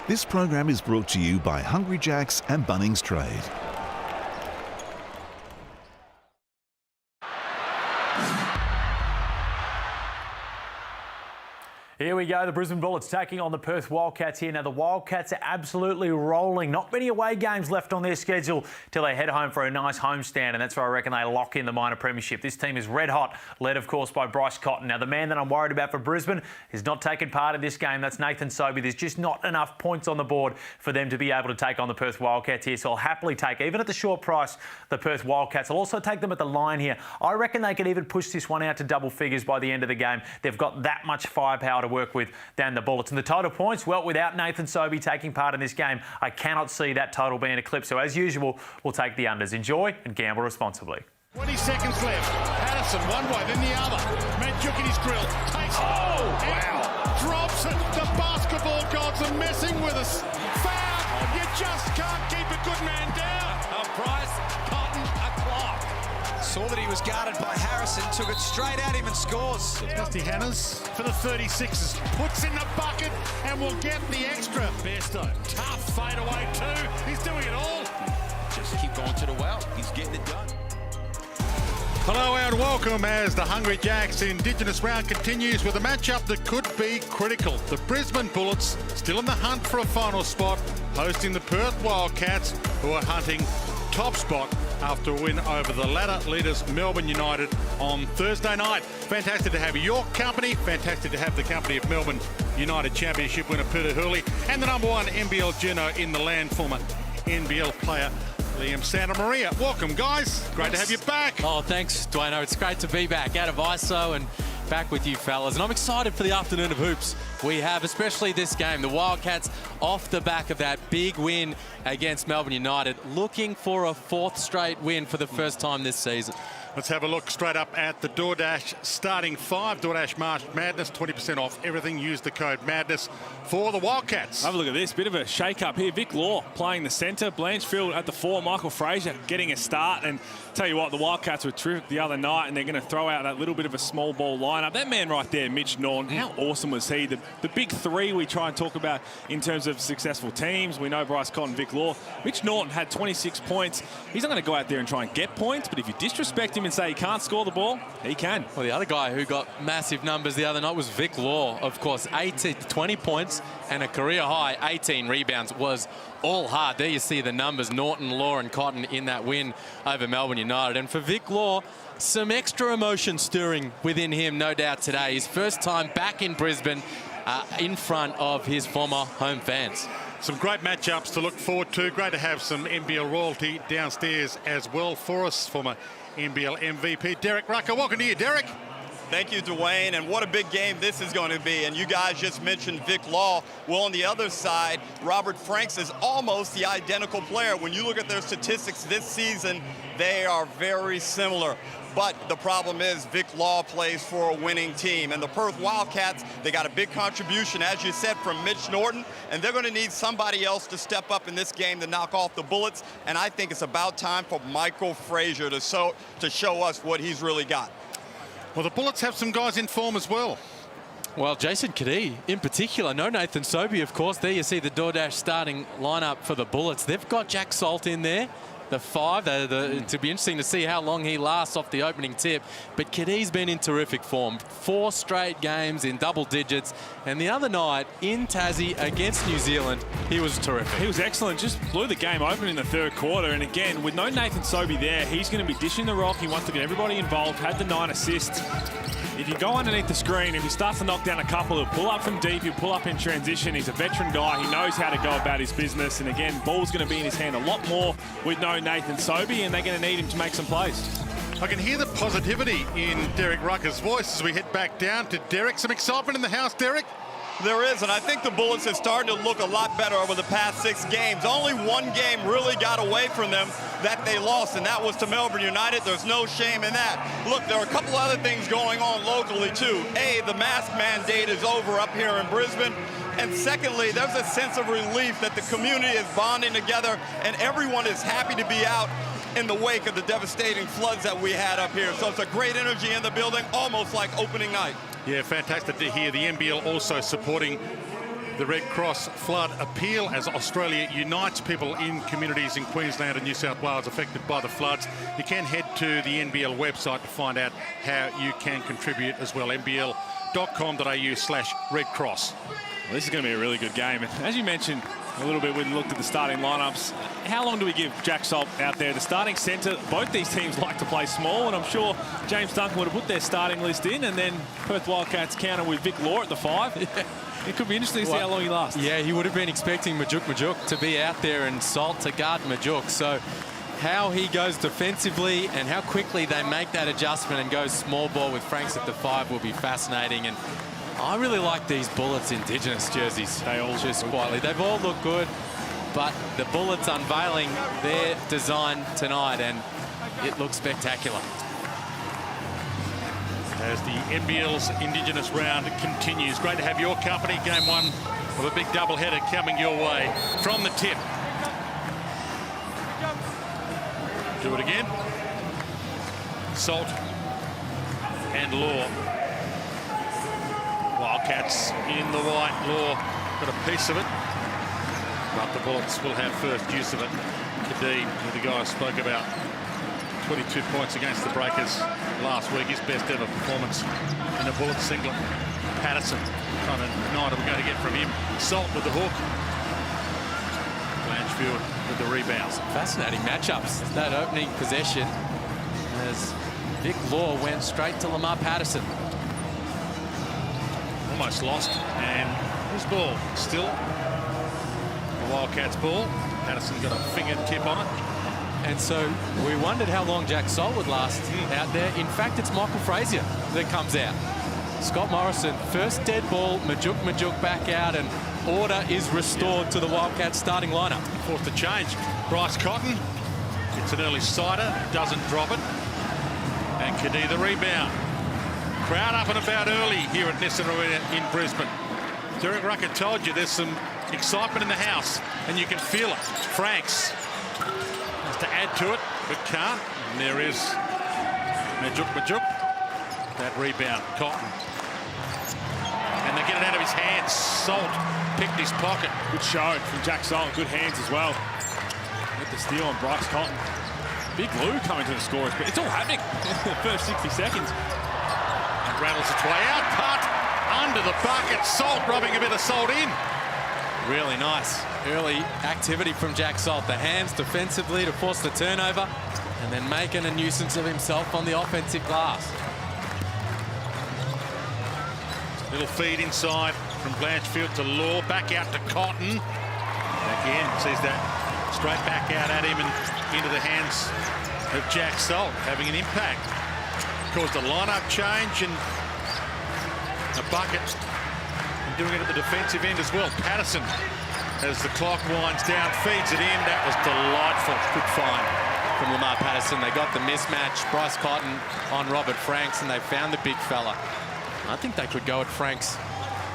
This program is brought to you by Hungry Jack's and Bunnings Trade. Here we go, the Brisbane Bullets taking on the Perth Wildcats here. Now, the Wildcats are absolutely rolling. Not many away games left on their schedule till they head home for a nice homestand, and that's where I reckon they lock in the minor premiership. This team is red hot, led, of course, by Bryce Cotton. Now, the man that I'm worried about for Brisbane is not taking part in this game. That's Nathan Sobey. There's just not enough points on the board for them to be able to take on the Perth Wildcats here, so I'll happily take, even at the short price, the Perth Wildcats. I'll also take them at the line here. I reckon they can even push this one out to double figures by the end of the game. They've got that much firepower to work with than the Bullets. And the total points, well, without Nathan Sobey taking part in this game, I cannot see that total being eclipsed. So as usual, we'll take the unders. Enjoy and gamble responsibly. 20 seconds left. Patterson one way, then the other. Manduk in his grill. Takes it. Oh, wow. Drops it. The basketball gods are messing with us. Foul. You just can't keep a good man down. Bryce Cotton, a clock. Saw that he was guarded by Harrison, took it straight at him and scores. Dusty Hannahs for the 36ers. Puts in the bucket and will get the extra. Bairstow. Tough fade away too. He's doing it all. Just keep going to the well. He's getting it done. Hello and welcome as the Hungry Jacks Indigenous round continues with a matchup that could be critical. The Brisbane Bullets still in the hunt for a final spot, hosting the Perth Wildcats, who are hunting top spot after a win over the ladder leaders Melbourne United on Thursday night. Fantastic to have your company. Fantastic to have the company of Melbourne United Championship winner Peter Hurley and the number one NBL Geno in the land, former NBL player Liam Santa Maria. Welcome, guys. Great to have you back. Oh, thanks, Dwayno. It's great to be back out of ISO and back with you fellas. And I'm excited for the afternoon of hoops we have, especially this game. The Wildcats off the back of that big win against Melbourne United, looking for a fourth straight win for the first time this season. Let's have a look straight up at the DoorDash starting five. DoorDash March Madness, 20% off everything. Use the code MADNESS for the Wildcats. Have a look at this. Bit of a shake-up here. Vic Law playing the centre. Blanchfield at the four. Michael Fraser getting a start. And tell you what, the Wildcats were terrific the other night, and they're going to throw out that little bit of a small ball lineup. That man right there, Mitch Norton, how awesome was he? The big three we try and talk about in terms of successful teams. We know Bryce Cotton, Vic Law. Mitch Norton had 26 points. He's not going to go out there and try and get points, but if you disrespect him and say he can't score the ball, he can. Well, the other guy who got massive numbers the other night was Vic Law. Of course, 20 points and a career high 18 rebounds was all hard. There you see the numbers, Norton, Law and Cotton in that win over Melbourne United. And for Vic Law, some extra emotion stirring within him, no doubt, today. His first time back in Brisbane in front of his former home fans. Some great matchups to look forward to. Great to have some NBL royalty downstairs as well for us. Former NBL MVP Derek Rucker. Welcome to you, Derek. Thank you, Dwayne, and what a big game this is going to be. And you guys just mentioned Vic Law. Well, on the other side, Robert Franks is almost the identical player. When you look at their statistics this season, they are very similar. But the problem is Vic Law plays for a winning team. And the Perth Wildcats, they got a big contribution, as you said, from Mitch Norton. And they're going to need somebody else to step up in this game to knock off the Bullets. And I think it's about time for Michael Frazier to show us what he's really got. Well, the Bullets have some guys in form as well. Well, Jason Kadee in particular. No Nathan Sobey, of course. There you see the DoorDash starting lineup for the Bullets. They've got Jack Salt in there. The five. To be interesting to see how long he lasts off the opening tip. But Kadee's been in terrific form. 4 straight games in double digits. And the other night in Tassie against New Zealand, he was terrific. He was excellent. Just blew the game open in the third quarter. And again, with no Nathan Sobey there, he's going to be dishing the rock. He wants to get everybody involved. Had the 9 assists. If you go underneath the screen, if he starts to knock down a couple, he'll pull up from deep, he'll pull up in transition. He's a veteran guy. He knows how to go about his business. And again, ball's going to be in his hand a lot more with no Nathan Sobey, and they're going to need him to make some plays. I can hear the positivity in Derek Rucker's voice as we head back down to Derek. Some excitement in the house, Derek? There is, and I think the Bullets have started to look a lot better over the past 6 games. Only one game really got away from them that they lost, and that was to Melbourne United. There's no shame in that. Look, there are a couple other things going on locally, too. A, the mask mandate is over up here in Brisbane. And secondly, there's a sense of relief that the community is bonding together, and everyone is happy to be out in the wake of the devastating floods that we had up here. So it's a great energy in the building, almost like opening night. Yeah, fantastic to hear. The NBL also supporting the Red Cross flood appeal as Australia unites people in communities in Queensland and New South Wales affected by the floods. You can head to the NBL website to find out how you can contribute as well. NBL.com.au/Red Cross. Well, this is going to be a really good game. And as you mentioned a little bit when you looked at the starting lineups, how long do we give Jack Salt out there? The starting centre, both these teams like to play small, and I'm sure James Duncan would have put their starting list in, and then Perth Wildcats counter with Vic Law at the 5. It could be interesting to see how long he lasts. Yeah, he would have been expecting Majuk to be out there and Salt to guard Majuk. So how he goes defensively and how quickly they make that adjustment and go small ball with Franks at the 5 will be fascinating. And I really like these Bullets Indigenous jerseys. They all just quietly. They've all looked good, but the Bullets unveiling their design tonight, and it looks spectacular. As the NBL's Indigenous round continues. Great to have your company. Game 1 of a big doubleheader coming your way from the tip. Do it again. Salt and Law. Wildcats in the white. Law got a piece of it, but the Bullets will have first use of it. Kadeem, the guy I spoke about, 22 points against the Breakers last week, his best ever performance in a Bullets singlet. Patterson, kind of night are we going to get from him. Salt with the hook. Blanchfield with the rebounds. Fascinating matchups. That opening possession as Vic Law went straight to Lamar Patterson. Almost lost, and his ball still the Wildcats ball. Patterson got a fingertip on it. And so we wondered how long Jack Salt would last out there. In fact, it's Michael Frazier that comes out. Scott Morrison, first dead ball, Majuk back out, and order is restored to the Wildcats starting lineup. Forced to change. Bryce Cotton, it's an early sider, doesn't drop it. And Kadee the rebound. Crowd up and about early here at Nissan Arena in Brisbane. Derek Rucker told you there's some excitement in the house, and you can feel it. Franks has to add to it, but can't. And there is Majuk. That rebound, Cotton. And they get it out of his hands. Salt picked his pocket. Good show from Jack Salt. Good hands as well. With the steal on Bryce Cotton. Big Lou coming to the scorers, but it's all happening in the first 60 seconds. And rattles its way out. Putt under the bucket. Salt rubbing a bit of salt in. Really nice early activity from Jack Salt. The hands defensively to force the turnover, and then making a nuisance of himself on the offensive glass. Little feed inside from Blanchfield to Law. Back out to Cotton. Back in. Sees that straight back out at him and into the hands of Jack Salt, having an impact. Caused a lineup change and a bucket. And doing it at the defensive end as well. Patterson, as the clock winds down, feeds it in. That was delightful. Good find from Lamar Patterson. They got the mismatch. Bryce Cotton on Robert Franks, and they found the big fella. I think they could go at Franks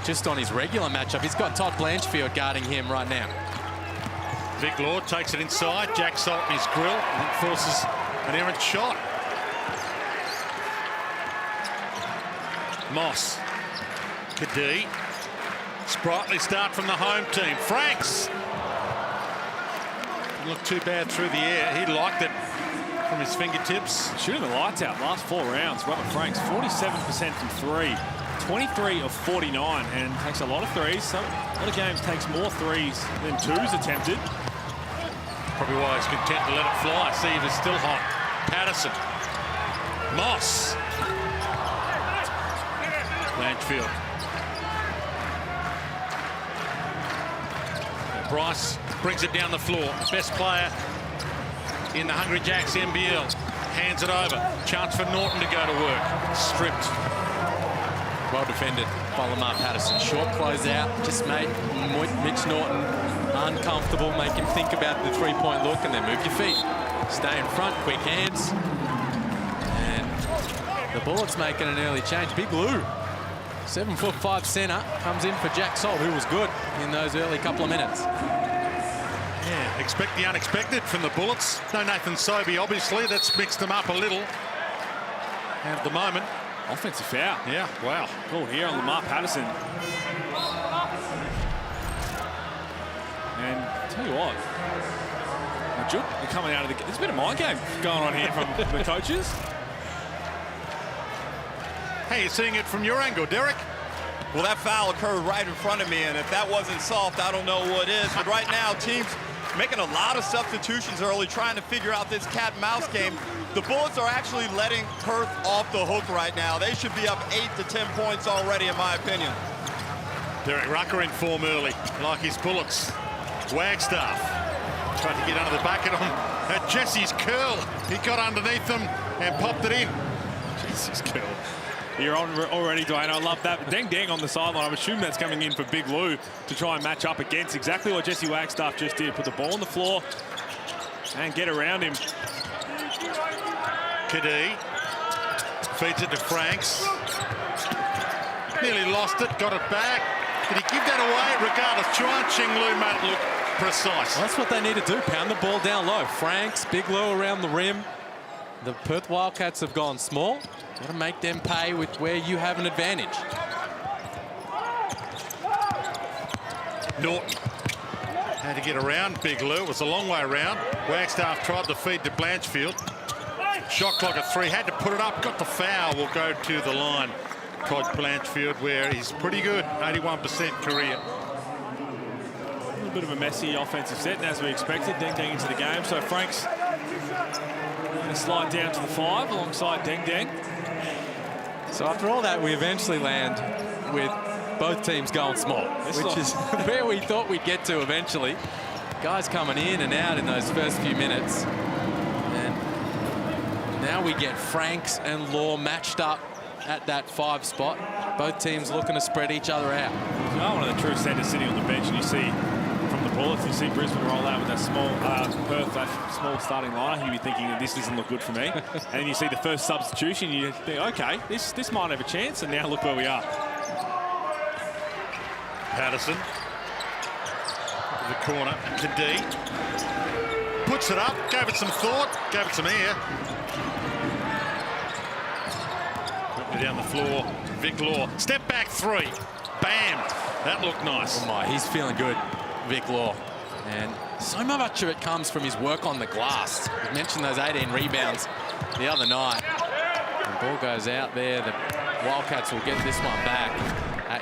just on his regular matchup. He's got Todd Blanchfield guarding him right now. Vic Law takes it inside. Jack Salt in his grill and forces an errant shot. Moss. Kadee. Sprightly start from the home team. Franks. Didn't look too bad through the air. He liked it from his fingertips. Shooting the lights out last 4 rounds. Robert Franks, 47% from 3. 23 of 49, and takes a lot of threes. So a lot of games takes more threes than 2s attempted. Probably why he's content to let it fly. See if it's still hot. Patterson. Moss. Blanchfield. Bryce brings it down the floor. Best player in the Hungry Jacks NBL. Hands it over. Chance for Norton to go to work. Stripped. Well defended by Lamar Patterson. Short closeout. Just made Mitch Norton uncomfortable. Make him think about the three-point look, and then move your feet. Stay in front. Quick hands. And the Bullets making an early change. Big Lou, 7'5" center, comes in for Jack Salt, who was good in those early couple of minutes. Yeah, expect the unexpected from the Bullets. No Nathan Sobey, obviously. That's mixed them up a little. And at the moment, offensive foul. Yeah, wow. Called here on Lamar Patterson. And tell you what, they're coming out of the... There's a bit of mind game going on here from the coaches. Hey, you're seeing it from your angle, Derek? Well, that foul occurred right in front of me, and if that wasn't soft, I don't know what is. But right now, teams making a lot of substitutions early, trying to figure out this cat-and-mouse game. The Bullets are actually letting Perth off the hook right now. They should be up 8 to 10 points already, in my opinion. Derek Rucker in form early, like his Bullets. Wagstaff tried to get under the bucket on Jesse's curl. He got underneath them and popped it in. Jesse's curl. You're on already, Dwayne. I love that. Deng on the sideline. I'm assuming that's coming in for Big Lou to try and match up against exactly what Jesse Wagstaff just did. Put the ball on the floor and get around him. Kadee feeds it to Franks. Nearly lost it, got it back. Did he give that away? Regardless, Chuan Ching Lu made it look precise. Well, that's what they need to do, pound the ball down low. Franks, Big Lou around the rim. The Perth Wildcats have gone small. Got to make them pay with where you have an advantage. Norton had to get around Big Lou. It was a long way around. Wagstaff tried to feed to Blanchfield. Shot clock at 3, had to put it up, got the foul. Will go to the line. Todd Blanchfield, where he's pretty good, 81% career. A little bit of a messy offensive set, and as we expected, Deng into the game. So Franks going to slide down to the 5 alongside Deng. So after all that, we eventually land with both teams going small, which is where we thought we'd get to eventually. Guys coming in and out in those first few minutes. And now we get Franks and Law matched up at that 5 spot. Both teams looking to spread each other out. You know, one of the true centers sitting on the bench, and you see from the Bullets, you see Brisbane roll out with that small Perth, that small starting lineup. You'd be thinking that this doesn't look good for me. And then you see the first substitution, you think, okay, this might have a chance, and now look where we are. Patterson, the corner, Kadee puts it up, gave it some thought, gave it some air. Down the floor, Vic Law, step back 3, bam, that looked nice. Oh my, he's feeling good, Vic Law. And so much of it comes from his work on the glass. We mentioned those 18 rebounds the other night. The ball goes out there, the Wildcats will get this one back.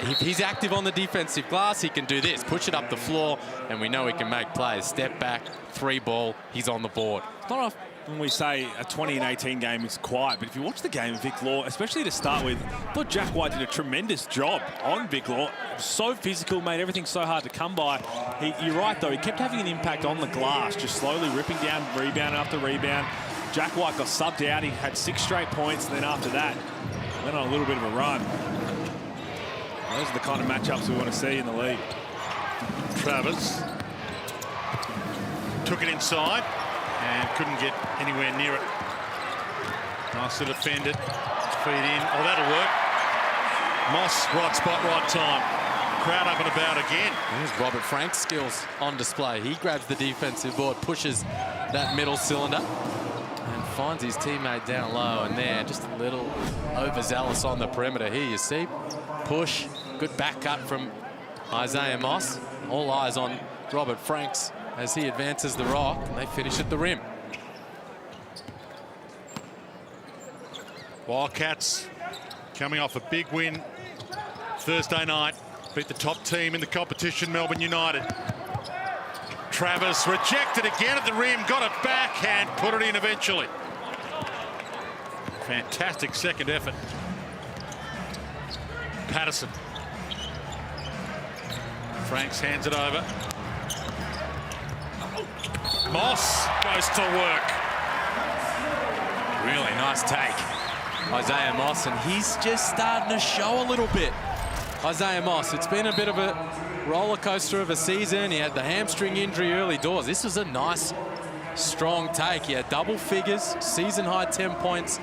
If he's active on the defensive glass, he can do this, push it up the floor, and we know he can make plays. Step back, 3 ball, he's on the board. It's not when we say a 20 and 18 game is quiet, but if you watch the game, Vic Law, especially to start with, I thought Jack White did a tremendous job on Vic Law. So physical, made everything so hard to come by. You're right, though, he kept having an impact on the glass, just slowly ripping down rebound after rebound. Jack White got subbed out. He had 6 straight points, and then after that, went on a little bit of a run. Those are the kind of matchups we want to see in the league. Travers took it inside and couldn't get anywhere near it. Nicely defended. Feed in. Oh, that'll work. Moss, right spot, right time. Crowd up and about again. There's Robert Frank's skills on display. He grabs the defensive board, pushes that middle cylinder, and finds his teammate down low. And there, just a little overzealous on the perimeter. Here you see, push, good back cut from Isaiah Moss. All eyes on Robert Franks as he advances the rock, and they finish at the rim. Wildcats coming off a big win Thursday night. Beat the top team in the competition, Melbourne United. Travers rejected again at the rim, got it back and put it in eventually. Fantastic second effort. Patterson. Franks hands it over. Moss goes to work. Really nice take, Isaiah Moss, and he's just starting to show a little bit. Isaiah Moss, it's been a bit of a roller coaster of a season. He had the hamstring injury early doors. This was a nice, strong take. He had double figures, season-high 10 points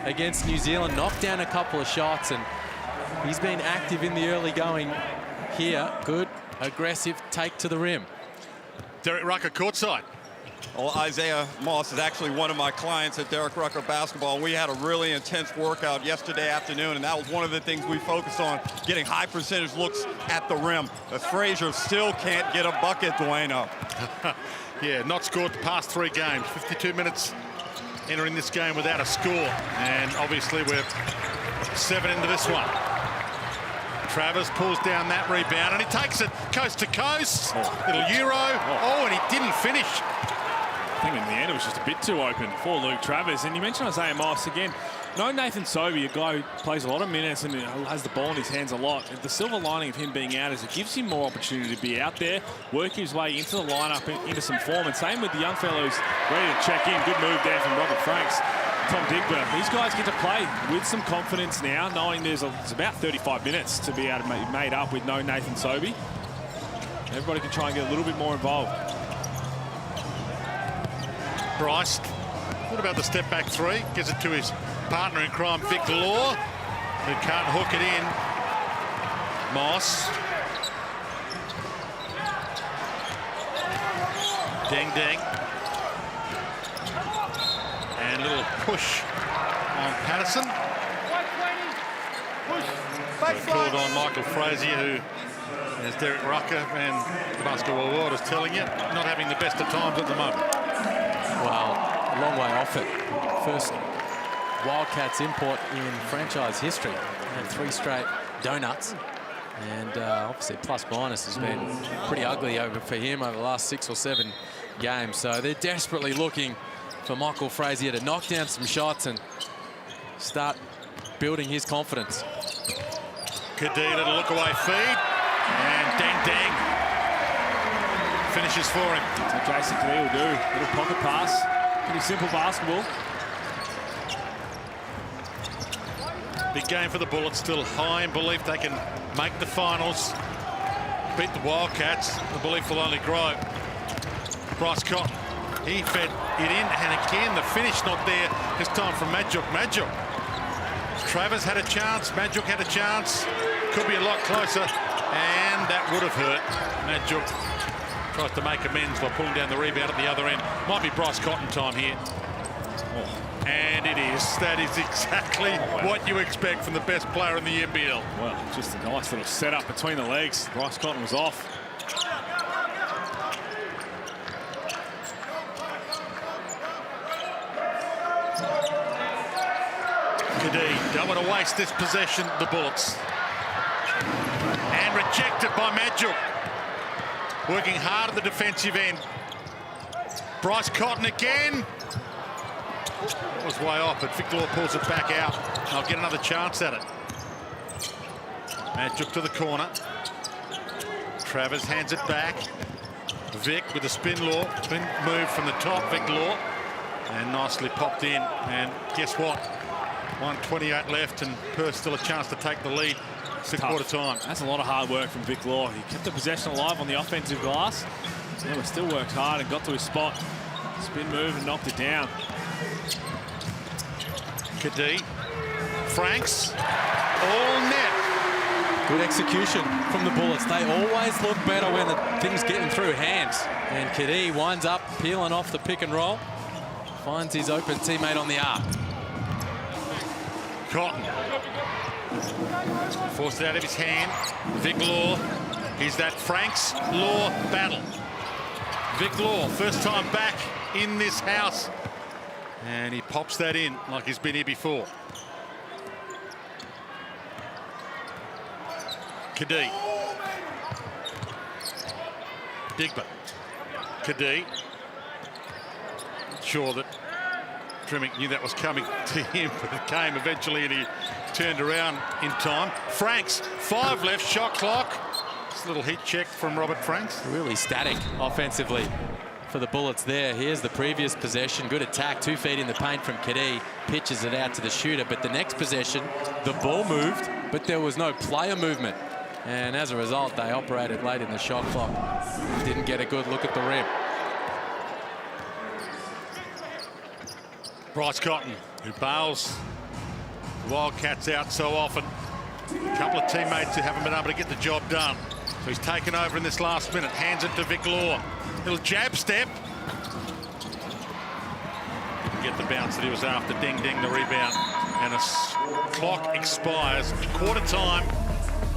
against New Zealand, knocked down a couple of shots, and he's been active in the early going here. Good, aggressive take to the rim. Derek Rucker courtside. Well, Isaiah Moss is actually one of my clients at Derek Rucker Basketball. We had a really intense workout yesterday afternoon, and that was one of the things we focused on, getting high percentage looks at the rim. But Frazier still can't get a bucket, Dueno. Yeah, not scored the past 3 games. 52 minutes entering this game without a score. And obviously we're 7 into this one. Travers pulls down that rebound, and he takes it coast to coast. Little Euro. Oh, and he didn't finish. I think in the end it was just a bit too open for Luke Travers. And you mentioned Isaiah Moss again. No Nathan Sobey, a guy who plays a lot of minutes and has the ball in his hands a lot. The silver lining of him being out is it gives him more opportunity to be out there, work his way into the lineup, into some form. And same with the young fellows ready to check in. Good move there from Robert Franks, Tom Digber. These guys get to play with some confidence now, knowing there's about 35 minutes to be able to be made up with no Nathan Sobey. Everybody can try and get a little bit more involved. Bryce, what about the step back 3? Gives it to his partner in crime, Vic Law, who can't hook it in. Moss. Ding, ding. And a little push on Patterson. Called on Michael Frazier, who, as Derek Rucker and the basketball world is telling you, not having the best of times at the moment. Well, a long way off it. First Wildcats import in franchise history. And 3 straight donuts. And obviously plus minus has been pretty ugly for him over the last 6 or 7 games. So they're desperately looking for Michael Frazier to knock down some shots and start building his confidence. Kadee, little look away feed. And dang, dang. Finishes for him. That's what Jason Kadee will do. Little pocket pass. Pretty simple basketball. Big game for the Bullets. Still high in belief they can make the finals. Beat the Wildcats. The belief will only grow. Bryce Cotton. He fed it in. And again, the finish not there. This time from Madjuk. Madjuk. Travers had a chance. Madjuk had a chance. Could be a lot closer. And that would have hurt. Madjuk tries to make amends by pulling down the rebound at the other end. Might be Bryce Cotton time here. Oh. And it is. That is exactly what you expect from the best player in the NBL. Well, just a nice little setup between the legs. Bryce Cotton was off. Kadee don't want to waste this possession, the Bullets. And rejected by Madjuk. Working hard at the defensive end. Bryce Cotton again. That was way off, but Vic Law pulls it back out. I'll get another chance at it. Madjuk to the corner. Travers hands it back. Vic with a spin move from the top, Vic Law. And nicely popped in. And guess what? 1:28 left, and Perth still a chance to take the lead. It's quarter time. That's a lot of hard work from Vic Law. He kept the possession alive on the offensive glass. Yeah, but still worked hard and got to his spot. Spin move and knocked it down. Kadee. Franks. All net. Good execution from the Bullets. They always look better when the thing's getting through hands. And Kadee winds up peeling off the pick and roll. Finds his open teammate on the arc. Cotton. Forced it out of his hand. Vic Law. Here's that Franks Law battle. Vic Law, first time back in this house. And he pops that in like he's been here before. Kadee. Digber. Kadee. Sure that Tremmick knew that was coming to him, but it came eventually and he turned around in time. Franks, 5 left, shot clock. Just a little heat check from Robert Franks. Really static offensively for the Bullets there. Here's the previous possession. Good attack, 2 feet in the paint from Kadee. Pitches it out to the shooter, but the next possession, the ball moved, but there was no player movement. And as a result, they operated late in the shot clock. Didn't get a good look at the rim. Bryce Cotton, who bails the Wildcats out so often. A couple of teammates who haven't been able to get the job done. So he's taken over in this last minute. Hands it to Vic Law. Little jab step. get the bounce that he was after. Ding, ding, the rebound. And a clock expires. Quarter time.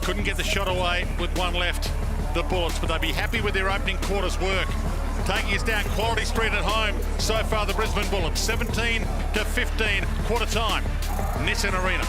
Couldn't get the shot away with one left. The Bullets, but they'd be happy with their opening quarter's work. Taking us down Quality Street at home. So far, the Brisbane Bullets, 17-15, quarter time. Nissan Arena.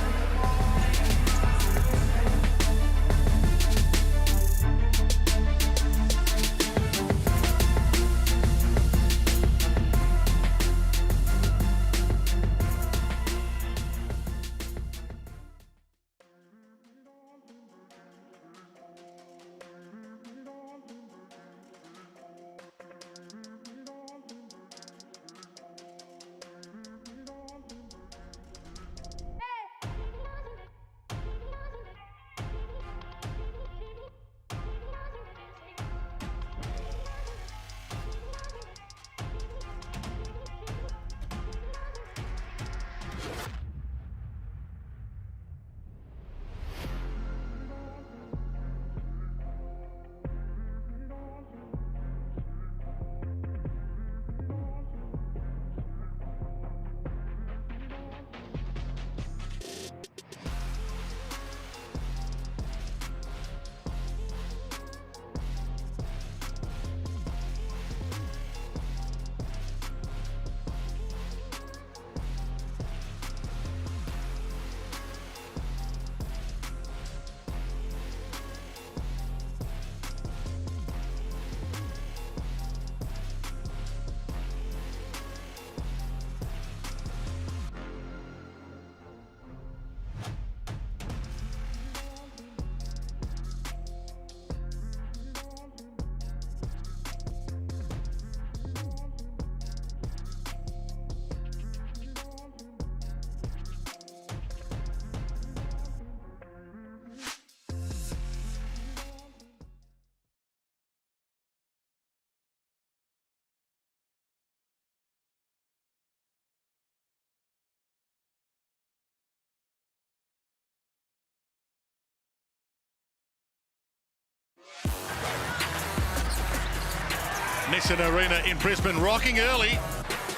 Nissan Arena in Brisbane, rocking early.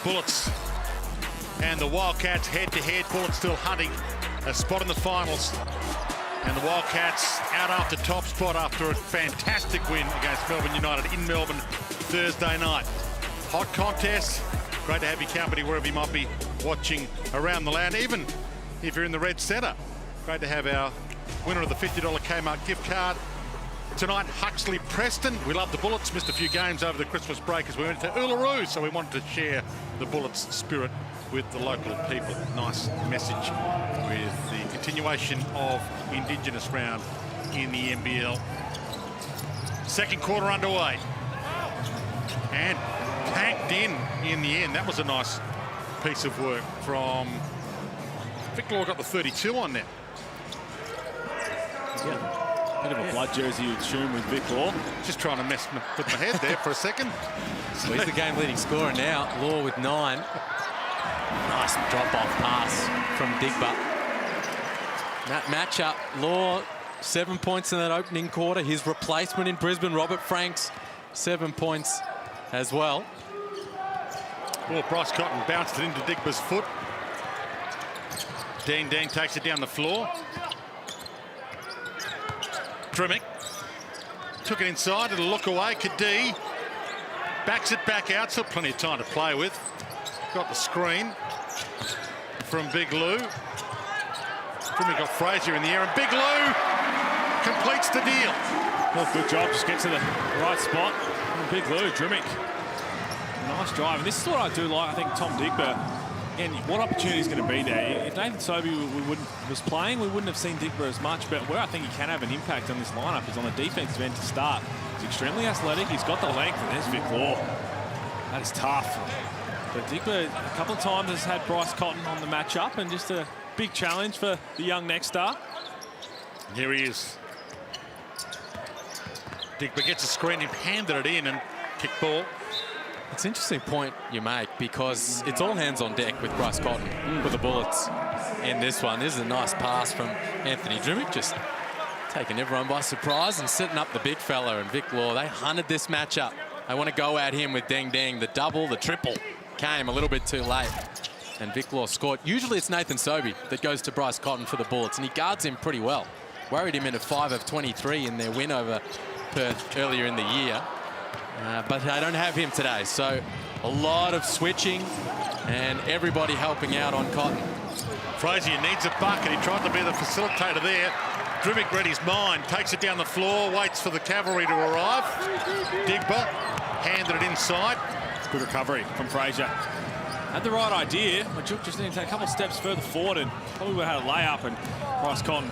Bullets and the Wildcats head-to-head. Bullets still hunting a spot in the finals. And the Wildcats out after top spot after a fantastic win against Melbourne United in Melbourne Thursday night. Hot contest. Great to have your company wherever you might be watching around the land, even if you're in the Red Centre. Great to have our winner of the $50 Kmart gift card. Tonight, Huxley Preston. We love the Bullets. Missed a few games over the Christmas break as we went to Uluru, so we wanted to share the Bullets spirit with the local people. Nice message with the continuation of Indigenous round in the NBL. Second quarter underway. And tanked in the end. That was a nice piece of work from Vic Law. Got the 32 on there. Yeah. Bit of a blood jersey you'd assume with Vic Law. Just trying to mess with my head there for a second. So he's the game-leading scorer now. Law with 9. Nice drop-off pass from Digba. That matchup, Law, 7 points in that opening quarter. His replacement in Brisbane, Robert Franks, 7 points as well. Well, Bryce Cotton bounced it into Digba's foot. Dang takes it down the floor. Drimmick took it inside, it'll look away. Kadee backs it back out, still plenty of time to play with. Got the screen from Big Lou. Drimmick got Frazier in the air, and Big Lou completes the deal. Well, good job, just get to the right spot. And Big Lou, Drimmick. Nice drive, and this is what I do like. I think Tom Digba, and what opportunity is going to be there. If Nathan Sobey was playing, we wouldn't have seen Digba as much, but where I think he can have an impact on this lineup is on the defensive end to start. He's extremely athletic, he's got the length, and there's Vic Law. That is tough. But Digba, a couple of times, has had Bryce Cotton on the matchup, and just a big challenge for the young next star. Here he is. Digba gets a screen, and handed it in, and kick ball. It's an interesting point you make, because it's all hands on deck with Bryce Cotton for the Bullets in this one. This is a nice pass from Anthony Drimmick, just taking everyone by surprise and setting up the big fella. And Vic Law, they hunted this matchup. They want to go at him with Deng, the double, the triple. came a little bit too late. And Vic Law scored. Usually it's Nathan Sobey that goes to Bryce Cotton for the Bullets, and he guards him pretty well. Worried him into 5 of 23 in their win over Perth earlier in the year. But I don't have him today, so a lot of switching and everybody helping out on Cotton. Frazier needs a bucket. He tried to be the facilitator there. Drimic read his mind, takes it down the floor, waits for the cavalry to arrive. Digba handed it inside. Good recovery from Frazier. Had the right idea. Majuk just needed to take a couple of steps further forward and probably would have had a layup. And Bryce Cotton,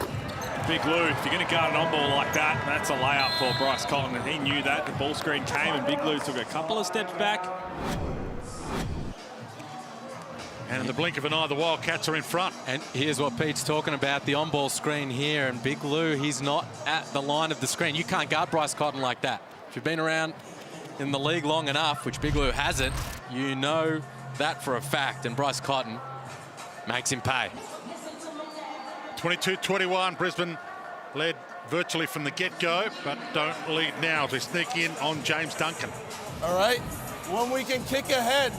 Big Lou, if you're going to guard an on-ball like that, that's a layup for Bryce Cotton. And he knew that. The ball screen came and Big Lou took a couple of steps back. And in the blink of an eye, the Wildcats are in front. And here's what Pete's talking about, the on-ball screen here. And Big Lou, he's not at the line of the screen. You can't guard Bryce Cotton like that. If you've been around in the league long enough, which Big Lou hasn't, you know that for a fact. And Bryce Cotton makes him pay. 22-21, Brisbane led virtually from the get-go, but don't lead now. They sneak in on James Duncan. All right, when we can kick ahead,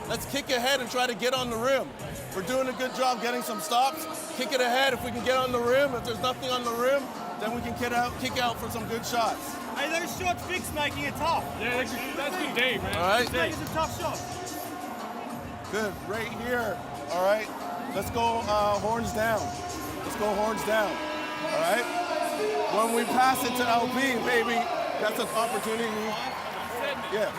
let's kick ahead and try to get on the rim. We're doing a good job getting some stops. Kick it ahead if we can get on the rim. If there's nothing on the rim, then we can kick out for some good shots. Hey, those shots Vic's making it tough. Yeah, that's good D, man. All right. He's making some tough shots. Good, right here. All right, let's go horns down. Let's go horns down. All right. When we pass it to LP, baby, that's an opportunity. Yeah.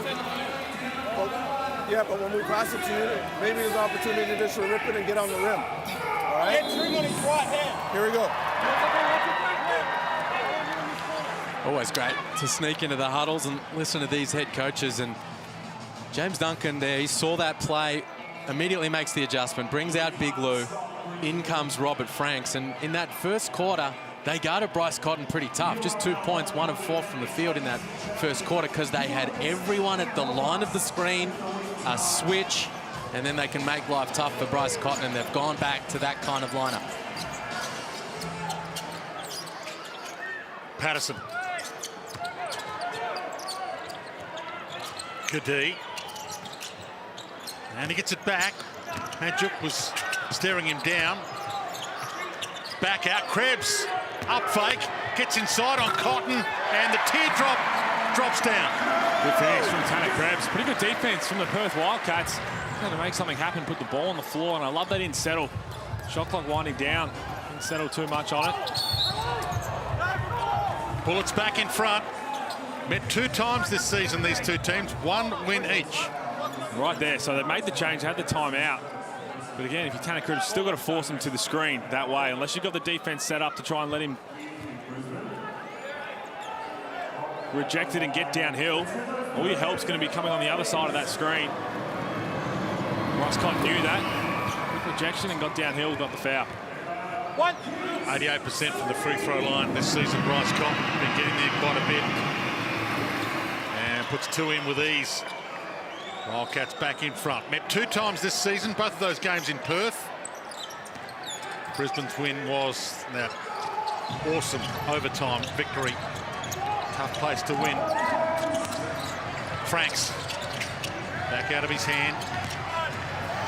Yeah, but when we pass it to you, maybe there's an opportunity to just rip it and get on the rim. All right? Get Trig on his right hand. Here we go. Always great to sneak into the huddles and listen to these head coaches. And James Duncan there, he saw that play, immediately makes the adjustment, brings out Big Lou. In comes Robert Franks. And in that first quarter, they guarded Bryce Cotton pretty tough. Just 2 points, 1 of 4 from the field in that first quarter because they had everyone at the line of the screen, a switch, and then they can make life tough for Bryce Cotton, and they've gone back to that kind of lineup. Patterson. Kadee. And he gets it back. Majuk was staring him down. Back out, Krebs. Up fake, gets inside on Cotton, and the teardrop drops down. Good finish from Tanner Krebs. Pretty good defense from the Perth Wildcats. Trying to make something happen, put the ball on the floor, and I love they didn't settle. Shot clock winding down. Didn't settle too much on it. Bullets back in front. Met 2 times this season, these 2 teams. 1 win each. Right there, so they made the change, had the timeout. But again, if you're Tanner Krebs, you've still got to force him to the screen that way, unless you've got the defense set up to try and let him reject it and get downhill. All your help's going to be coming on the other side of that screen. Bryce Cotton knew that. Quick rejection and got downhill, got the foul. 88% from the free throw line this season. Bryce Cotton been getting there quite a bit. And puts 2 in with ease. Wildcats back in front. Met 2 times this season, both of those games in Perth. Brisbane's win was that awesome overtime victory. Tough place to win. Franks back out of his hand.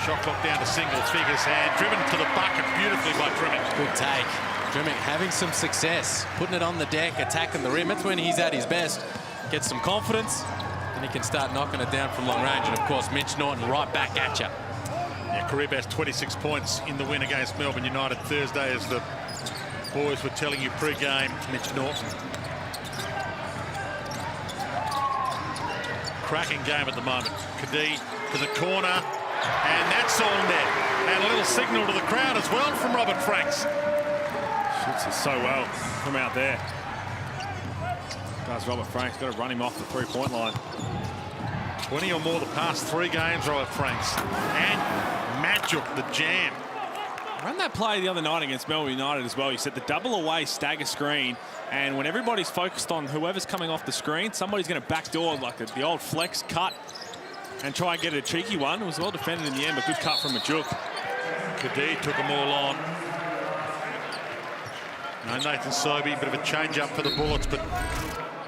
Shot clock down to single figures and driven to the bucket beautifully by Drimic. Good take. Drimic having some success, putting it on the deck, attacking the rim. That's when he's at his best. Gets some confidence, and he can start knocking it down from long range. And of course, Mitch Norton right back at you. Yeah, career best 26 points in the win against Melbourne United Thursday, as the boys were telling you pre-game. Mitch Norton. Cracking game at the moment. Kadee to the corner, and that's all net. And a little signal to the crowd as well from Robert Franks. Shoots it so well from out there. Does Robert Franks, got to run him off the 3-point line. 20 or more the past 3 games, Robert Franks. And Majuk, the jam. Ran that play the other night against Melbourne United as well. You said the double away stagger screen, and when everybody's focused on whoever's coming off the screen, somebody's going to backdoor like the old flex cut and try and get a cheeky one. It was well defended in the end, but good cut from Majuk. Kadee took them all on. No Nathan Sobey, bit of a change up for the Bullets, but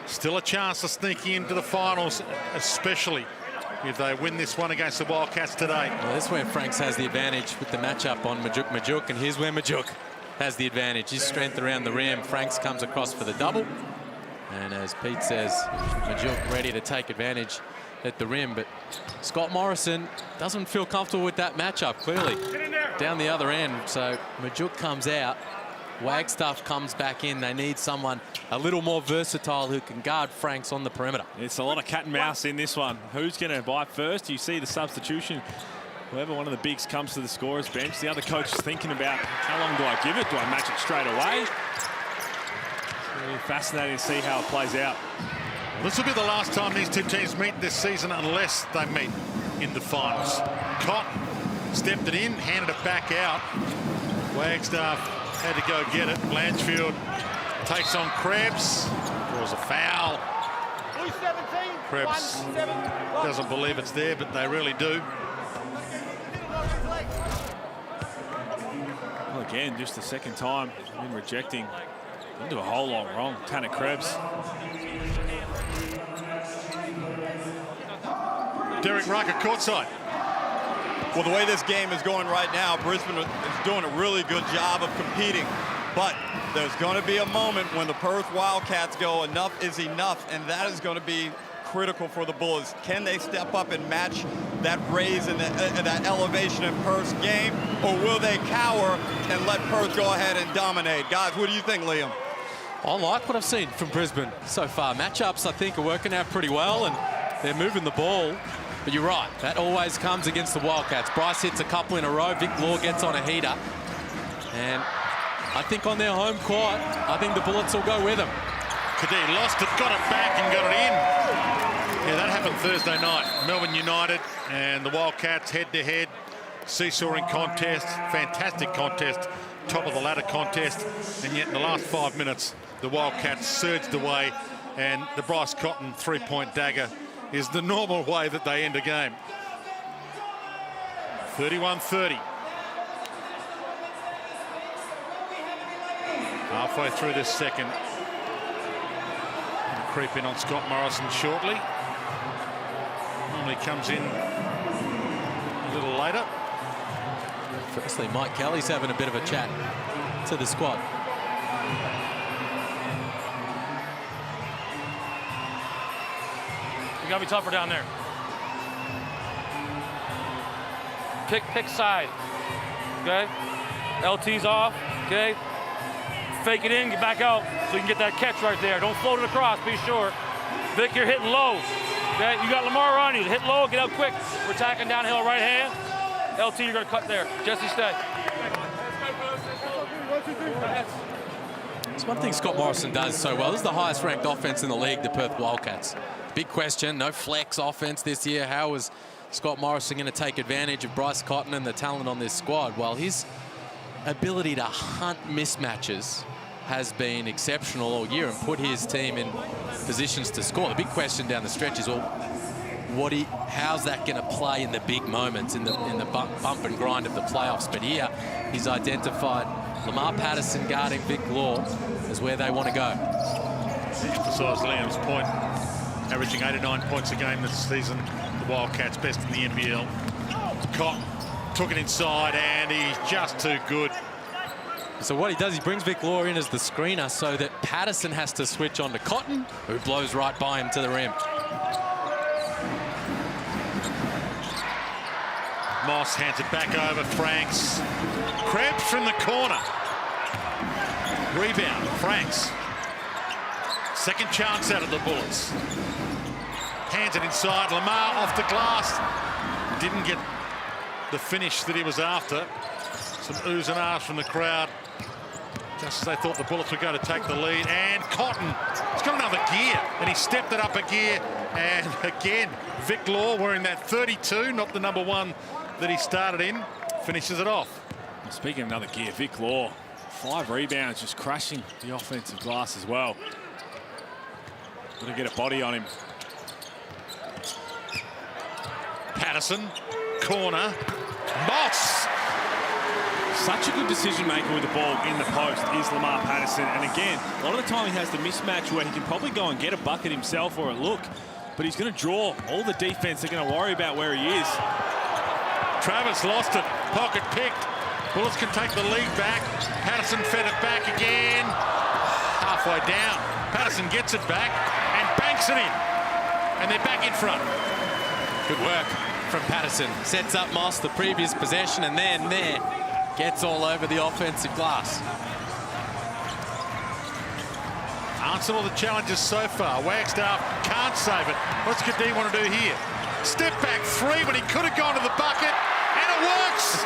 still a chance to sneak into the finals, especially if they win this one against the Wildcats today. Well, this is where Franks has the advantage with the matchup on Majuk, and here's where Majuk has the advantage. His strength around the rim. Franks comes across for the double. And as Pete says, Majuk ready to take advantage at the rim, but Scott Morrison doesn't feel comfortable with that matchup, clearly. Down the other end, so Majuk comes out. Wagstaff comes back in. They need someone a little more versatile who can guard Franks on the perimeter. It's a lot of cat and mouse in this one. Who's going to bite first? You see the substitution. Whoever one of the bigs comes to the scorer's bench, the other coach is thinking about how long do I give it? Do I match it straight away? It's really fascinating to see how it plays out. This will be the last time these two teams meet this season unless they meet in the finals. Cotton stepped it in, handed it back out. Wagstaff had to go get it. Blanchfield takes on Krebs. Draws a foul. Krebs doesn't believe it's there, but they really do. Well, again, just the second time in rejecting. Didn't do a whole lot wrong. Tanner Krebs. Derek Rucker courtside. Well, the way this game is going right now, Brisbane is doing a really good job of competing. But there's going to be a moment when the Perth Wildcats go, enough is enough, and that is going to be critical for the Bullets. Can they step up and match that raise and that elevation in Perth's game, or will they cower and let Perth go ahead and dominate? Guys, what do you think, Liam? I like what I've seen from Brisbane so far. Matchups, I think, are working out pretty well, and they're moving the ball. But you're right, that always comes against the Wildcats. Bryce hits a couple in a row. Vic Law gets on a heater. And I think on their home court, I think the Bullets will go with them. Kadee lost it, got it back and got it in. Yeah, that happened Thursday night. Melbourne United and the Wildcats head-to-head. Seesawing contest, fantastic contest, top of the ladder contest. And yet in the last 5 minutes, the Wildcats surged away, and the Bryce Cotton three-point dagger is the normal way that they end a game. 31-30. Halfway through this second. Gonna creep in on Scott Morrison shortly. Normally comes in a little later. Firstly, Mike Kelly's having a bit of a chat to the squad. You gotta be tougher down there. Pick side. Okay? LT's off. Okay? Fake it in, get back out so you can get that catch right there. Don't float it across, be sure. Vic, you're hitting low. Okay? You got Lamar on you. Hit low, get out quick. We're attacking downhill right hand. LT, you're gonna cut there. Jesse, stay. It's one thing Scott Morrison does so well. This is the highest ranked offense in the league, the Perth Wildcats. Big question, no flex offense this year. How is Scott Morrison going to take advantage of Bryce Cotton and the talent on this squad? Well, his ability to hunt mismatches has been exceptional all year and put his team in positions to score. The big question down the stretch is, well, how's that going to play in the big moments, in the bump and grind of the playoffs? But here, he's identified Lamar Patterson guarding Vic Law as where they want to go. Emphasise Liam's point. Averaging 89 points a game this season. The Wildcats best in the NBL. Cotton took it inside, and he's just too good. So what he does, he brings Vic Law in as the screener so that Patterson has to switch on to Cotton, who blows right by him to the rim. Moss hands it back over. Franks. Krebs from the corner. Rebound. Franks. Second chance out of the Bullets. Hands it inside. Lamar off the glass. Didn't get the finish that he was after. Some oohs and ahs from the crowd. Just as they thought the Bullets were going to take the lead. And Cotton has got another gear. And he stepped it up a gear. And again, Vic Law wearing that 32, not the number one that he started in, finishes it off. Speaking of another gear, Vic Law, 5 rebounds, just crushing the offensive glass as well. Gonna get a body on him. Patterson, corner, Moss. Such a good decision maker with the ball in the post is Lamar Patterson. And again, a lot of the time he has the mismatch where he can probably go and get a bucket himself or a look. but he's going to draw all the defense. They're going to worry about where he is. Travis lost it. Pocket picked. Bullets can take the lead back. Patterson fed it back again. Halfway down. Patterson gets it back and banks it in. And they're back in front. Good work from Patterson. Sets up Moss the previous possession and then there gets all over the offensive glass. Answer all the challenges so far. Wagstaff can't save it. What's Kadee want to do here? Step back three when he could have gone to the bucket, and it works!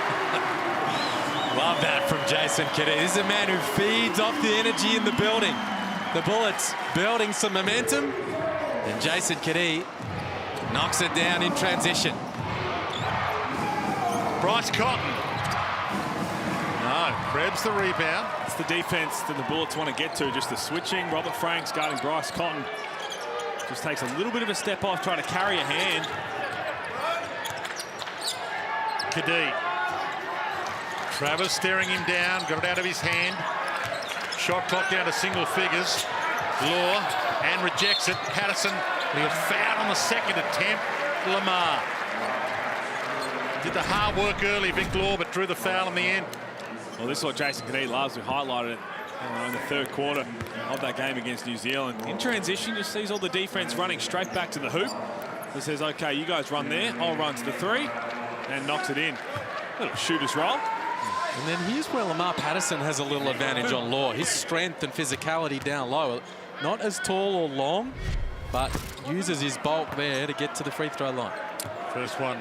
Love that from Jason Kadee. This is a man who feeds off the energy in the building. The Bullets building some momentum, and Jason Kadee knocks it down in transition. Bryce Cotton. No, grabs the rebound. It's the defense that the Bullets want to get to, just the switching. Robert Franks guarding Bryce Cotton. Just takes a little bit of a step off, trying to carry a hand. Kadee. Travis staring him down, got it out of his hand. Shot clock down to single figures. Law, and rejects it. Patterson, he got fouled on the second attempt. Lamar. Did the hard work early, Vic Law, but drew the foul in the end. Well, this is what Jason Kadee loves. We highlighted it in the third quarter of that game against New Zealand. In transition, just sees all the defense running straight back to the hoop. He says, okay, you guys run there, I'll run to the three, and knocks it in. Little shooter's roll. And then here's where Lamar Patterson has a little advantage on Law. His strength and physicality down low. Not as tall or long, but uses his bulk there to get to the free throw line. First one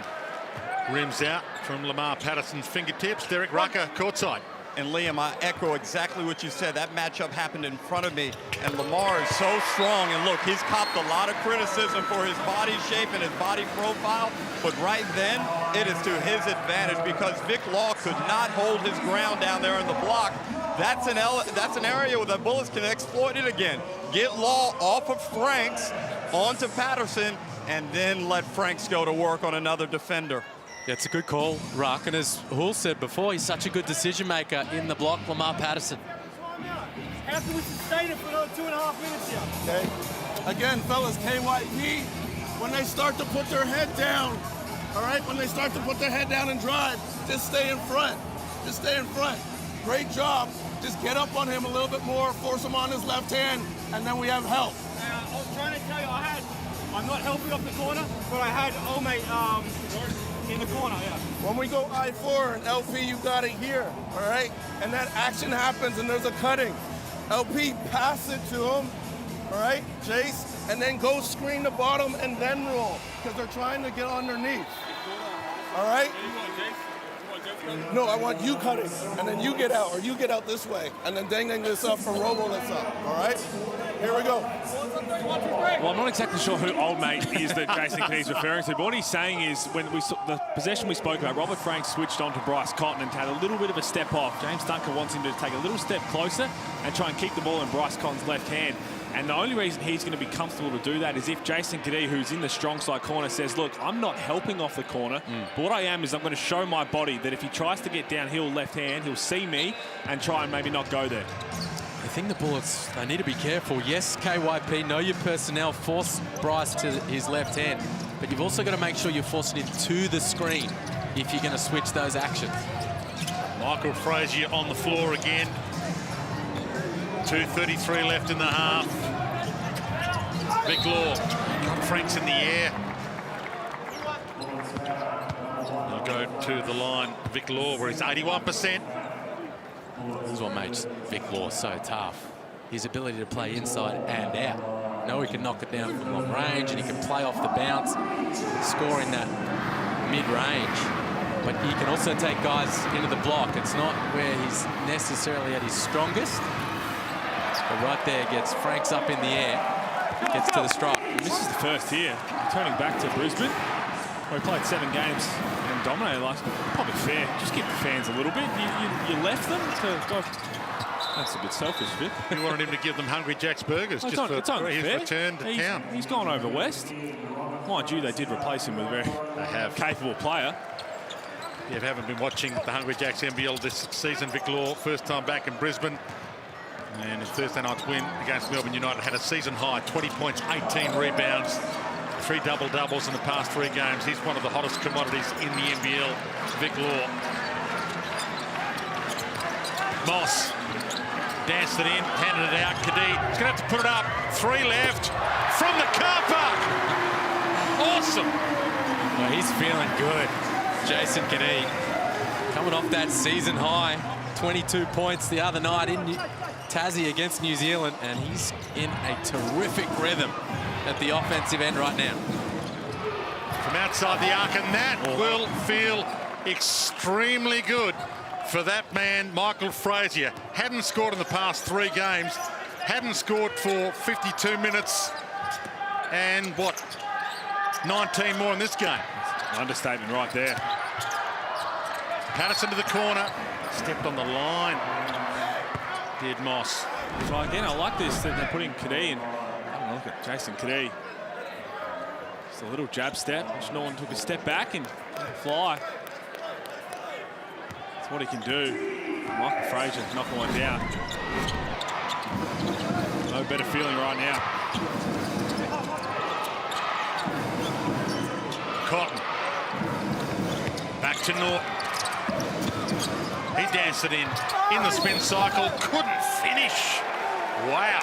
rims out from Lamar Patterson's fingertips. Derek Rucker courtside. And Liam, I echo exactly what you said. That matchup happened in front of me, and Lamar is so strong. And look, he's copped a lot of criticism for his body shape and his body profile, but right then, it is to his advantage because Vic Law could not hold his ground down there in the block. That's an area where the Bullets can exploit it again. Get Law off of Franks onto Patterson, and then let Franks go to work on another defender. Yeah, it's a good call, Ruck. And as Hull said before, he's such a good decision maker in the block, Lamar Patterson. How can we sustain it for another 2.5 minutes here? Okay. Again, fellas, KYP, when they start to put their head down, all right, when they start to put their head down and drive, just stay in front. Just stay in front. Great job. Just get up on him a little bit more, force him on his left hand, and then we have help. I was trying to tell you, I'm not helping off the corner, but I had in the corner, yeah. When we go I-4 and LP, you got it here, all right? And that action happens and there's a cutting. LP, pass it to him, all right, Jace, and then go screen the bottom and then roll, because they're trying to get underneath, all right? No, I want you cutting, and then you get out, or you get out this way, and then dang this up and robo this up, all right? Here we go. Well, I'm not exactly sure who old mate is that Jason Kadee's referring to, but what he's saying is when we saw the possession we spoke about, Robert Franks switched on to Bryce Cotton and had a little bit of a step off. James Duncan wants him to take a little step closer and try and keep the ball in Bryce Cotton's left hand. And the only reason he's going to be comfortable to do that is if Jason Kadee, who's in the strong side corner, says, look, I'm not helping off the corner, but what I am is I'm going to show my body that if he tries to get downhill left hand, he'll see me and try and maybe not go there. I think the Bullets, they need to be careful. Yes, KYP, know your personnel, force Bryce to his left hand, but you've also got to make sure you're forcing him to the screen if you're going to switch those actions. Michael Frazier on the floor again. 2:33 left in the half. Vic Law, Franks in the air. He'll go to the line, Vic Law, where he's 81%. This is what makes Vic Law so tough. His ability to play inside and out. Know he can knock it down from long range and he can play off the bounce, score in that mid-range. But he can also take guys into the block. It's not where he's necessarily at his strongest. But right there gets Franks up in the air, gets to the stripe. This is the first here. Turning back to Brisbane, where he played 7 games and dominated last. Probably fair. Just give the fans a little bit. You left them to go. That's a bit selfish, Vic. You wanted him to give them Hungry Jack's burgers just for his return to town. He's gone over west. Mind you, they did replace him with a very capable player. Yeah, if you haven't been watching the Hungry Jacks NBL this season, Vic Law, first time back in Brisbane. And his Thursday night's win against Melbourne United had a season high, 20 points, 18 rebounds, 3 double-doubles in the past 3 games. He's one of the hottest commodities in the NBL, Vic Law. Moss danced it in, handed it out. Kadee is going to have to put it up. 3 left from the car park. Awesome. Well, he's feeling good. Jason Kadee coming off that season high. 22 points the other night in Tassie against New Zealand, and he's in a terrific rhythm at the offensive end right now. From outside the arc, and that will feel extremely good for that man, Michael Frazier. Hadn't scored in the past 3 games, hadn't scored for 52 minutes, and what, 19 more in this game. Understatement right there. Patterson to the corner, stepped on the line. Did Moss. So again, I like this that they're putting Kadee in. Have a look at Jason Kadee. Just a little jab step. Norton took a step back and fly. That's what he can do. Michael Frazier knocking one down. No better feeling right now. Cotton. Back to Norton. He danced it in the spin cycle. Couldn't finish. Wow.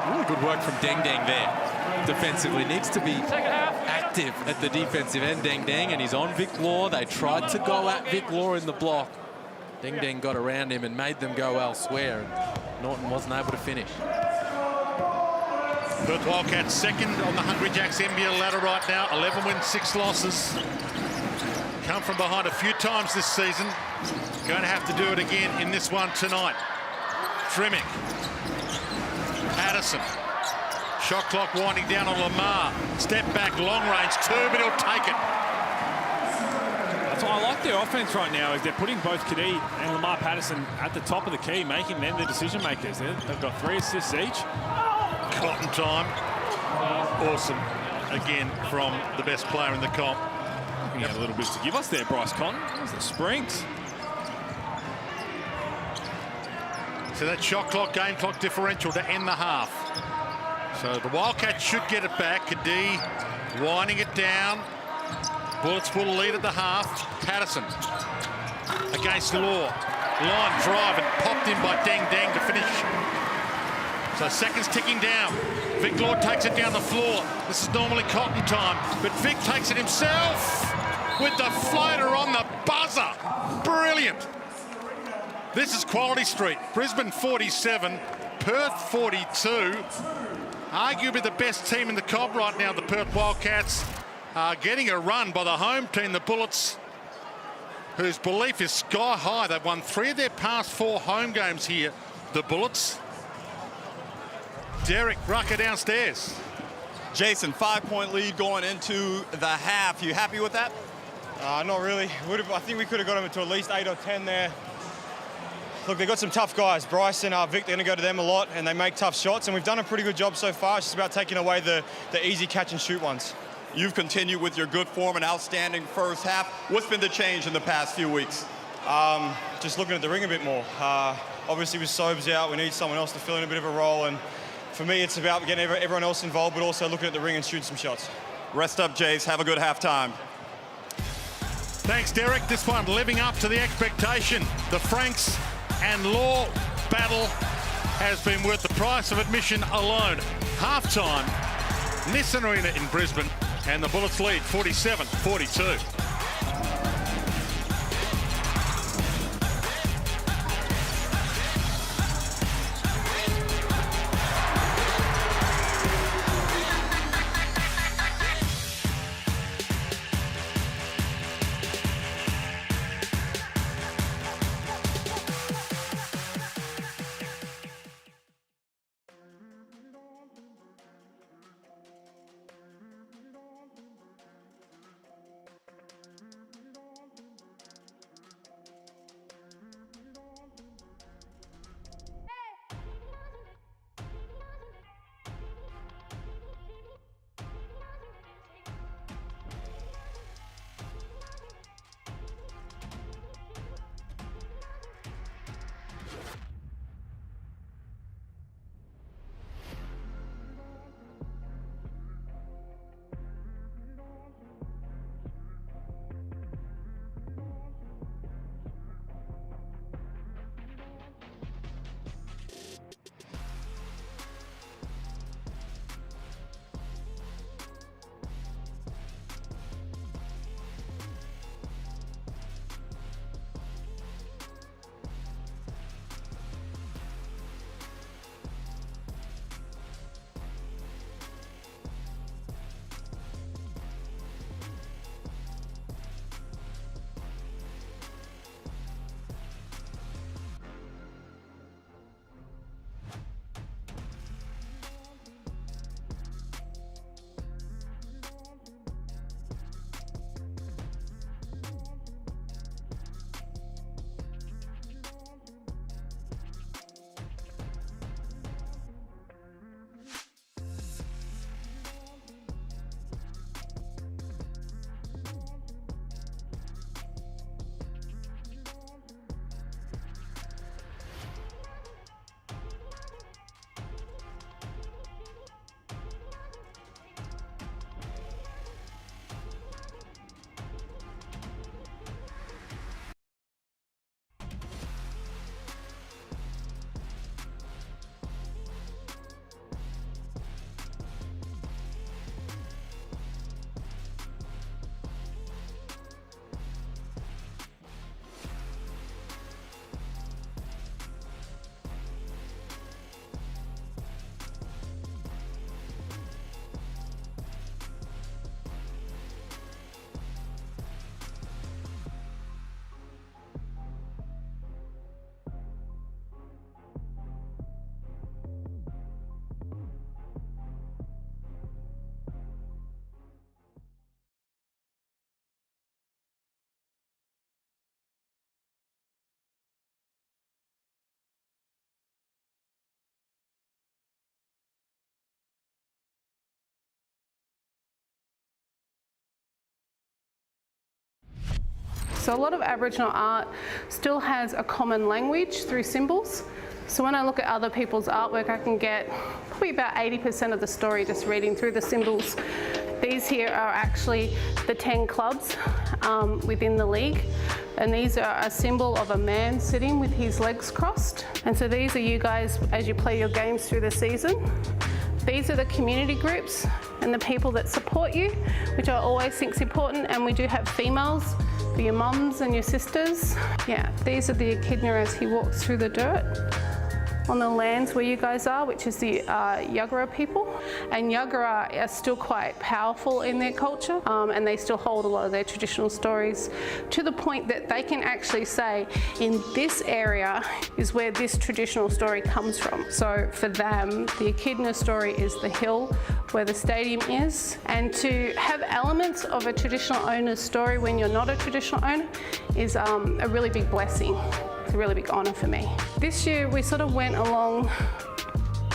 Ooh, good work from Deng Deng there. Defensively, needs to be active at the defensive end, Deng Deng, and he's on Vic Law. They tried to go at Vic Law in the block. Deng Deng got around him and made them go elsewhere. And Norton wasn't able to finish. Perth Wildcats second on the Hungry Jacks NBL ladder right now. 11 wins, 6 losses. Come from behind a few times this season. Going to have to do it again in this one tonight. Trimmick. Patterson. Shot clock winding down on Lamar. Step back, long range, 2, but he'll take it. That's what I like their offense right now, is they're putting both Kadee and Lamar Patterson at the top of the key, making them the decision makers. They've got 3 assists each. Cotton time. Awesome. Again, from the best player in the comp. He had a little bit to give us there, Bryce Cotton. There's the springs. So that shot clock, game clock differential to end the half. So the Wildcats should get it back. Kadee winding it down. Bullets will lead at the half. Patterson against Law. Line drive and popped in by Deng Deng to finish. So seconds ticking down. Vic Law takes it down the floor. This is normally Cotton time, but Vic takes it himself with the floater on the buzzer. Brilliant. This is Quality Street. Brisbane 47, Perth 42. Arguably the best team in the comp right now, the Perth Wildcats, are getting a run by the home team, the Bullets, whose belief is sky high. They've won 3 of their past 4 home games here, the Bullets. Derek Rucker downstairs. Jason, 5-point lead going into the half. You happy with that? Not really. I think we could have got them to at least 8 or 10 there. Look, they've got some tough guys. Bryce and Vic, they're going to go to them a lot, and they make tough shots, and we've done a pretty good job so far. It's just about taking away the easy catch-and-shoot ones. You've continued with your good form and outstanding first half. What's been the change in the past few weeks? Just looking at the ring a bit more. Obviously, with Sobes out, we need someone else to fill in a bit of a role, and for me, it's about getting everyone else involved, but also looking at the ring and shooting some shots. Rest up, Jace. Have a good halftime. Thanks, Derek. This one living up to the expectation. The Franks and Law battle has been worth the price of admission alone. Halftime, Nissan Arena in Brisbane, and the Bullets lead 47-42. So a lot of Aboriginal art still has a common language through symbols. So when I look at other people's artwork, I can get probably about 80% of the story just reading through the symbols. These here are actually the 10 clubs within the league. And these are a symbol of a man sitting with his legs crossed. And so these are you guys as you play your games through the season. These are the community groups and the people that support you, which I always think is important. And we do have females for your mums and your sisters. Yeah, these are the echidna as he walks through the dirt on the lands where you guys are, which is the Yuggera people. And Yuggera are still quite powerful in their culture, and they still hold a lot of their traditional stories, to the point that they can actually say, in this area is where this traditional story comes from. So for them, the echidna story is the hill where the stadium is. And to have elements of a traditional owner's story when you're not a traditional owner is a really big blessing. It's a really big honour for me. This year we sort of went along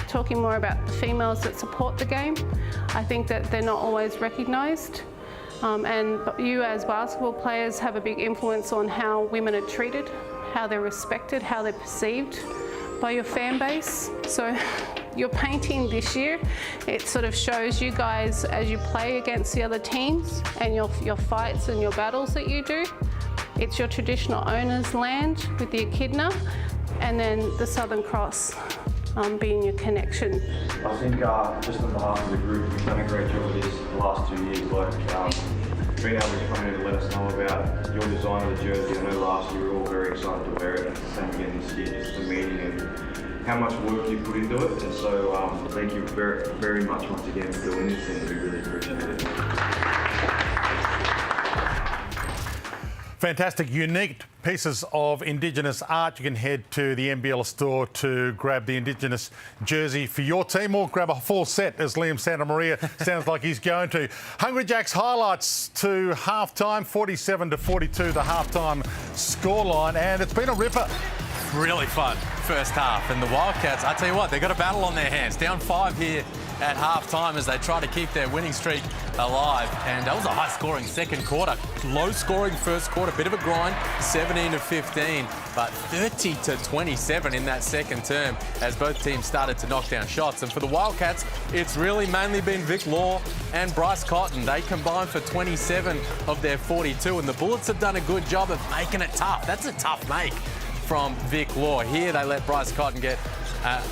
talking more about the females that support the game. I think that they're not always recognised, and you as basketball players have a big influence on how women are treated, how they're respected, how they're perceived by your fan base. So your painting this year, it sort of shows you guys as you play against the other teams and your fights and your battles that you do. It's your traditional owner's land with the echidna, and then the Southern Cross being your connection. I think just on behalf of the group, we've done a great job with this the last 2 years. Being able to come in and let us know about your design of the jersey. I know last year we were all very excited to wear it, and it's the same again this year, just the meaning and how much work you put into it. And so thank you very, very much once again for doing this, and we really appreciate it. Fantastic, unique pieces of Indigenous art. You can head to the NBL store to grab the Indigenous jersey for your team, or grab a full set, as Liam Santamaria sounds like he's going to. Hungry Jacks highlights to half-time, 47-42, the half-time scoreline, and it's been a ripper. Really fun first half, and the Wildcats, I tell you what, they've got a battle on their hands. Down 5 here at half-time as they try to keep their winning streak alive. And that was a high-scoring second quarter. Low-scoring first quarter, bit of a grind, 17-15, but 30-27 in that second term as both teams started to knock down shots. And for the Wildcats, it's really mainly been Vic Law and Bryce Cotton. They combined for 27 of their 42, and the Bullets have done a good job of making it tough. That's a tough make from Vic Law. Here they let Bryce Cotton get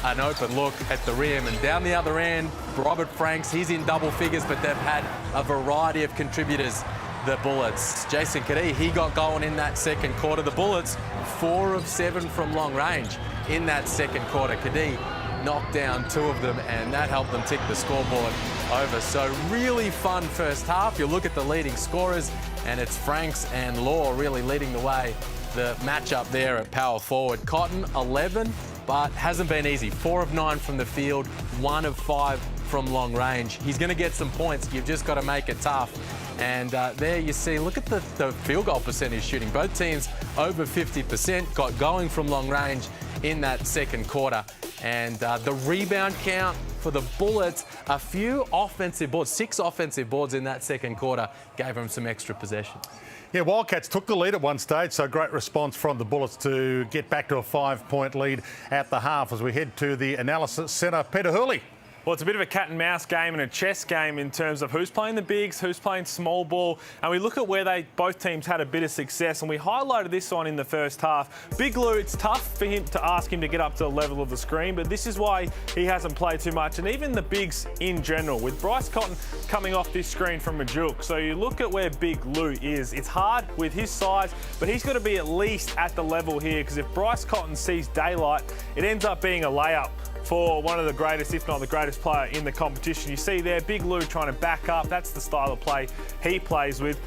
an open look at the rim, and down the other end, Robert Franks, he's in double figures, but they've had a variety of contributors, the Bullets. Jason Kadee, he got going in that second quarter. The Bullets, 4 of 7 from long range in that second quarter. Kadee knocked down 2 of them, and that helped them tick the scoreboard over. So really fun first half. You look at the leading scorers, and it's Franks and Law really leading the way. The matchup there at power forward. Cotton, 11, but hasn't been easy. 4 of 9 from the field, 1 of 5 from long range. He's going to get some points. You've just got to make it tough. And there you see, look at the field goal percentage shooting. Both teams over 50%, got going from long range in that second quarter. And the rebound count for the Bullets, a few offensive boards, 6 offensive boards in that second quarter, gave them some extra possessions. Yeah, Wildcats took the lead at one stage, so great response from the Bullets to get back to a 5-point lead at the half as we head to the analysis centre. Peter Hurley. Well, it's a bit of a cat and mouse game and a chess game in terms of who's playing the bigs, who's playing small ball. And we look at where both teams had a bit of success, and we highlighted this one in the first half. Big Lou, it's tough for him to ask him to get up to the level of the screen, but this is why he hasn't played too much. And even the bigs in general, with Bryce Cotton coming off this screen from Majuk. So you look at where Big Lou is. It's hard with his size, but he's got to be at least at the level here, because if Bryce Cotton sees daylight, it ends up being a layup for one of the greatest, if not the greatest player in the competition. You see there, Big Lou trying to back up. That's the style of play he plays with.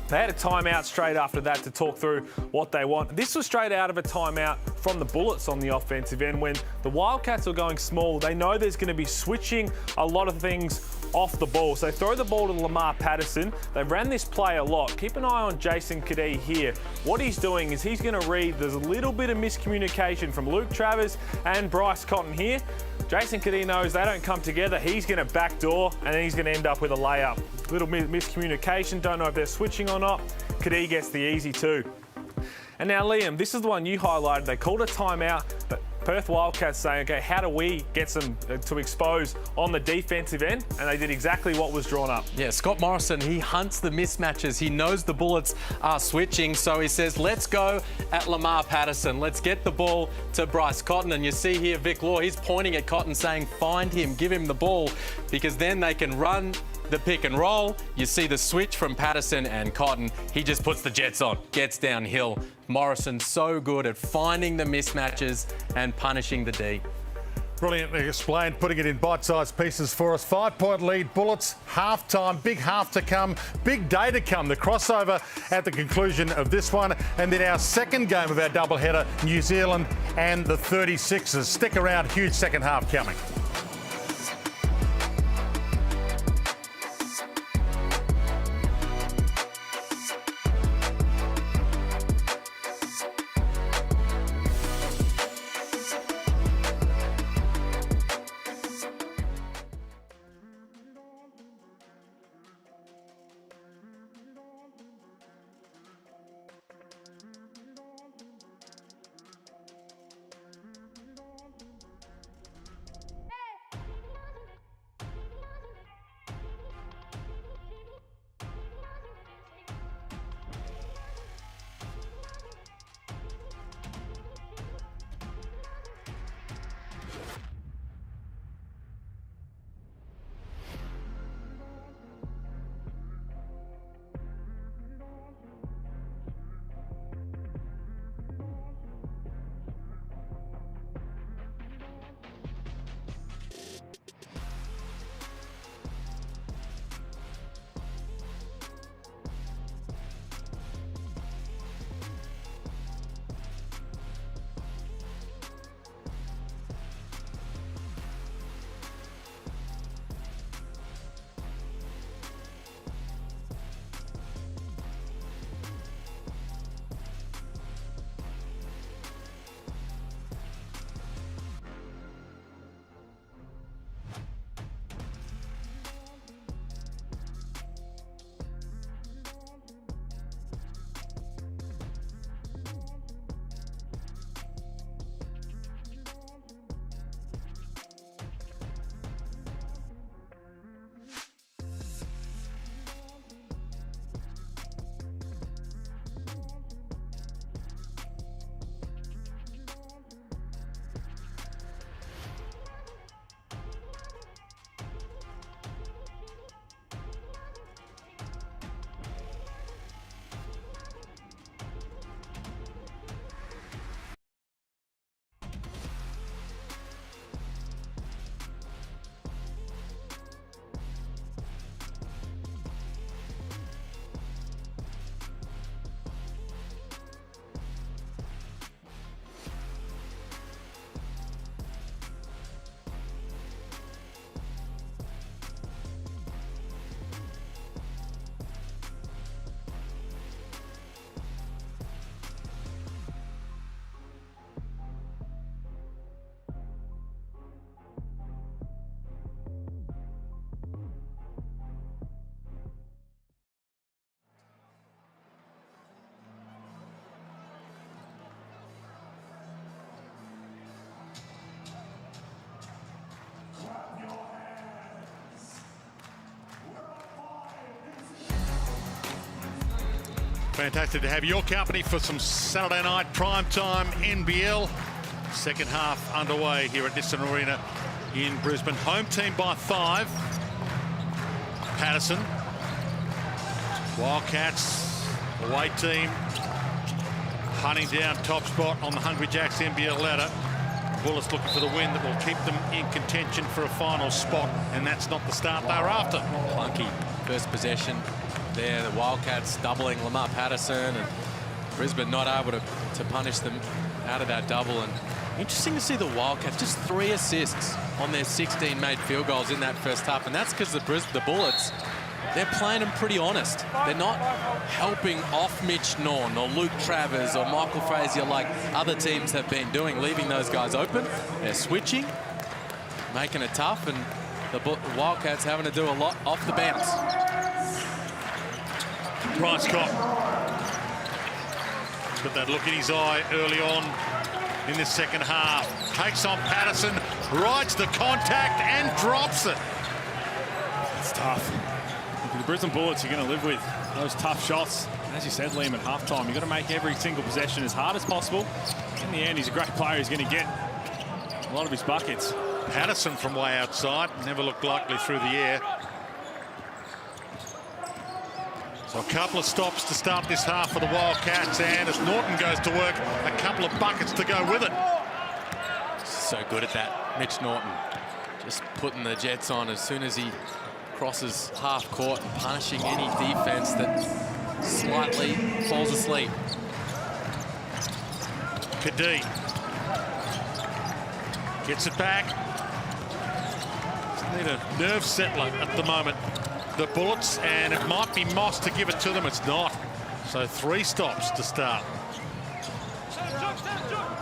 They had a timeout straight after that to talk through what they want. This was straight out of a timeout from the Bullets on the offensive end. When the Wildcats are going small, they know there's going to be switching a lot of things off the ball. So they throw the ball to Lamar Patterson. They ran this play a lot. Keep an eye on Jason Kadee here. What he's doing is he's going to read. There's a little bit of miscommunication from Luke Travers and Bryce Cotton here. Jason Kadee knows they don't come together. He's going to backdoor, and then he's going to end up with a layup. Little miscommunication. Don't know if they're switching or not. Kadee gets the easy 2. And now, Liam, this is the one you highlighted. They called a timeout, but Perth Wildcats saying, okay, how do we get some to expose on the defensive end? And they did exactly what was drawn up. Yeah, Scott Morrison, he hunts the mismatches. He knows the Bullets are switching, so he says, let's go at Lamar Patterson. Let's get the ball to Bryce Cotton. And you see here Vic Law, he's pointing at Cotton saying, find him, give him the ball, because then they can run the pick and roll. You see the switch from Patterson and Cotton. He just puts the jets on, gets downhill. Morrison so good at finding the mismatches and punishing the D. Brilliantly explained, putting it in bite-sized pieces for us. 5-point lead, Bullets, half-time, big half to come, big day to come. The crossover at the conclusion of this one. And then our second game of our doubleheader, New Zealand and the 36ers. Stick around, huge second half coming. Fantastic to have your company for some Saturday night primetime NBL. Second half underway here at Nissan Arena in Brisbane. Home team by 5. Patterson. Wildcats, away team, hunting down top spot on the Hungry Jacks NBL ladder. Bullets looking for the win that will keep them in contention for a final spot, and that's not the start they're after. Clunky first possession there. The Wildcats doubling Lamar Patterson, and Brisbane not able to punish them out of that double. And interesting to see the Wildcats, just 3 assists on their 16 made field goals in that first half, and that's because the Bullets, they're playing them pretty honest. They're not helping off Mitch Norn or Luke Travers or Michael Frazier like other teams have been doing, leaving those guys open. They're switching, making it tough, and the Wildcats having to do a lot off the bounce. Bryce Cotton. He's got that look in his eye early on in the second half. Takes on Patterson, rides the contact and drops it. It's tough. Look, the Brisbane Bullets, you're going to live with those tough shots. As you said, Liam, at halftime, you've got to make every single possession as hard as possible. In the end, he's a great player. He's going to get a lot of his buckets. Patterson from way outside, never looked likely through the air. So a couple of stops to start this half for the Wildcats, and as Norton goes to work, a couple of buckets to go with it. So good at that, Mitch Norton. Just putting the Jets on as soon as he crosses half court and punishing any defense that slightly falls asleep. Kadee gets it back. Just need a nerve settler at the moment, the Bullets, and it might be Moss to give it to them. It's not. So 3 stops to start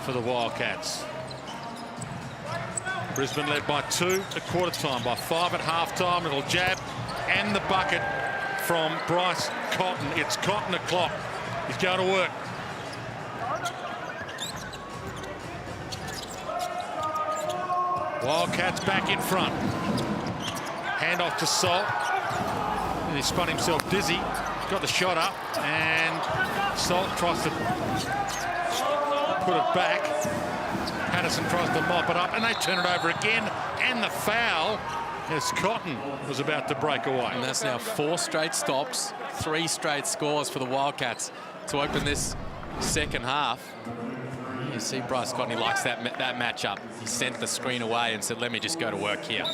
for the Wildcats. Brisbane led by 2 at quarter time, by 5 at half time. Little jab and the bucket from Bryce Cotton. It's Cotton o'clock. He's going to work. Wildcats back in front. Hand off to Salt. And he spun himself dizzy. Got the shot up, and Salt tries to put it back. Patterson tries to mop it up, and they turn it over again. And the foul as Cotton was about to break away. And that's now 4 straight stops, 3 straight scores for the Wildcats to open this second half. You see Bryce Cotton, he likes that matchup. He sent the screen away and said, let me just go to work here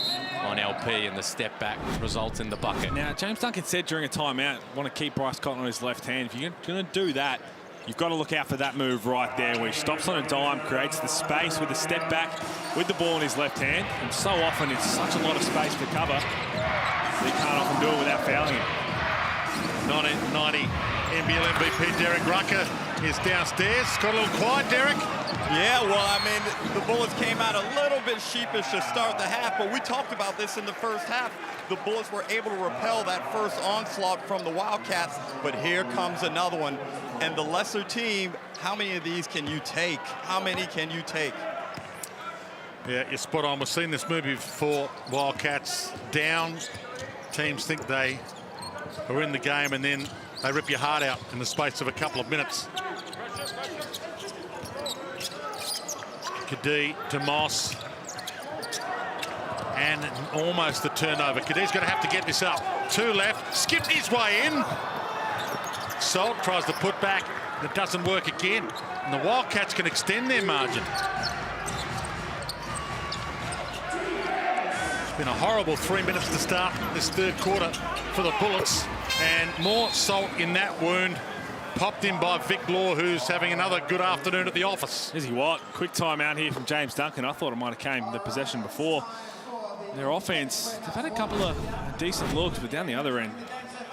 on LP, and the step back results in the bucket. Now, James Duncan said during a timeout, want to keep Bryce Cotton on his left hand. If you're going to do that, you've got to look out for that move right there where he stops on a dime, creates the space with a step back with the ball in his left hand. And so often it's such a lot of space to cover that he can't often do it without fouling it. 1990 NBL MVP Derek Rucker is downstairs. Got a little quiet, Derek. Yeah, well, I mean, the Bullets came out a little bit sheepish to start the half, but we talked about this in the first half. The Bullets were able to repel that first onslaught from the Wildcats, but here comes another one. And the lesser team, how many of these can you take? How many can you take? Yeah, you're spot on. We've seen this movie before. Wildcats down. Teams think they are in the game, and then they rip your heart out in the space of a couple of minutes. Kadee to Moss. And almost the turnover. Kadee's going to have to get this up. 2 left. Skipped his way in. Salt tries to put back. It doesn't work again. And the Wildcats can extend their margin. It's been a horrible 3 minutes to start this third quarter for the Bullets. And more salt in that wound. Popped in by Vic Law, who's having another good afternoon at the office. Is he what? Quick time out here from James Duncan. I thought it might have came the possession before. Their offense, they've had a couple of decent looks, but down the other end,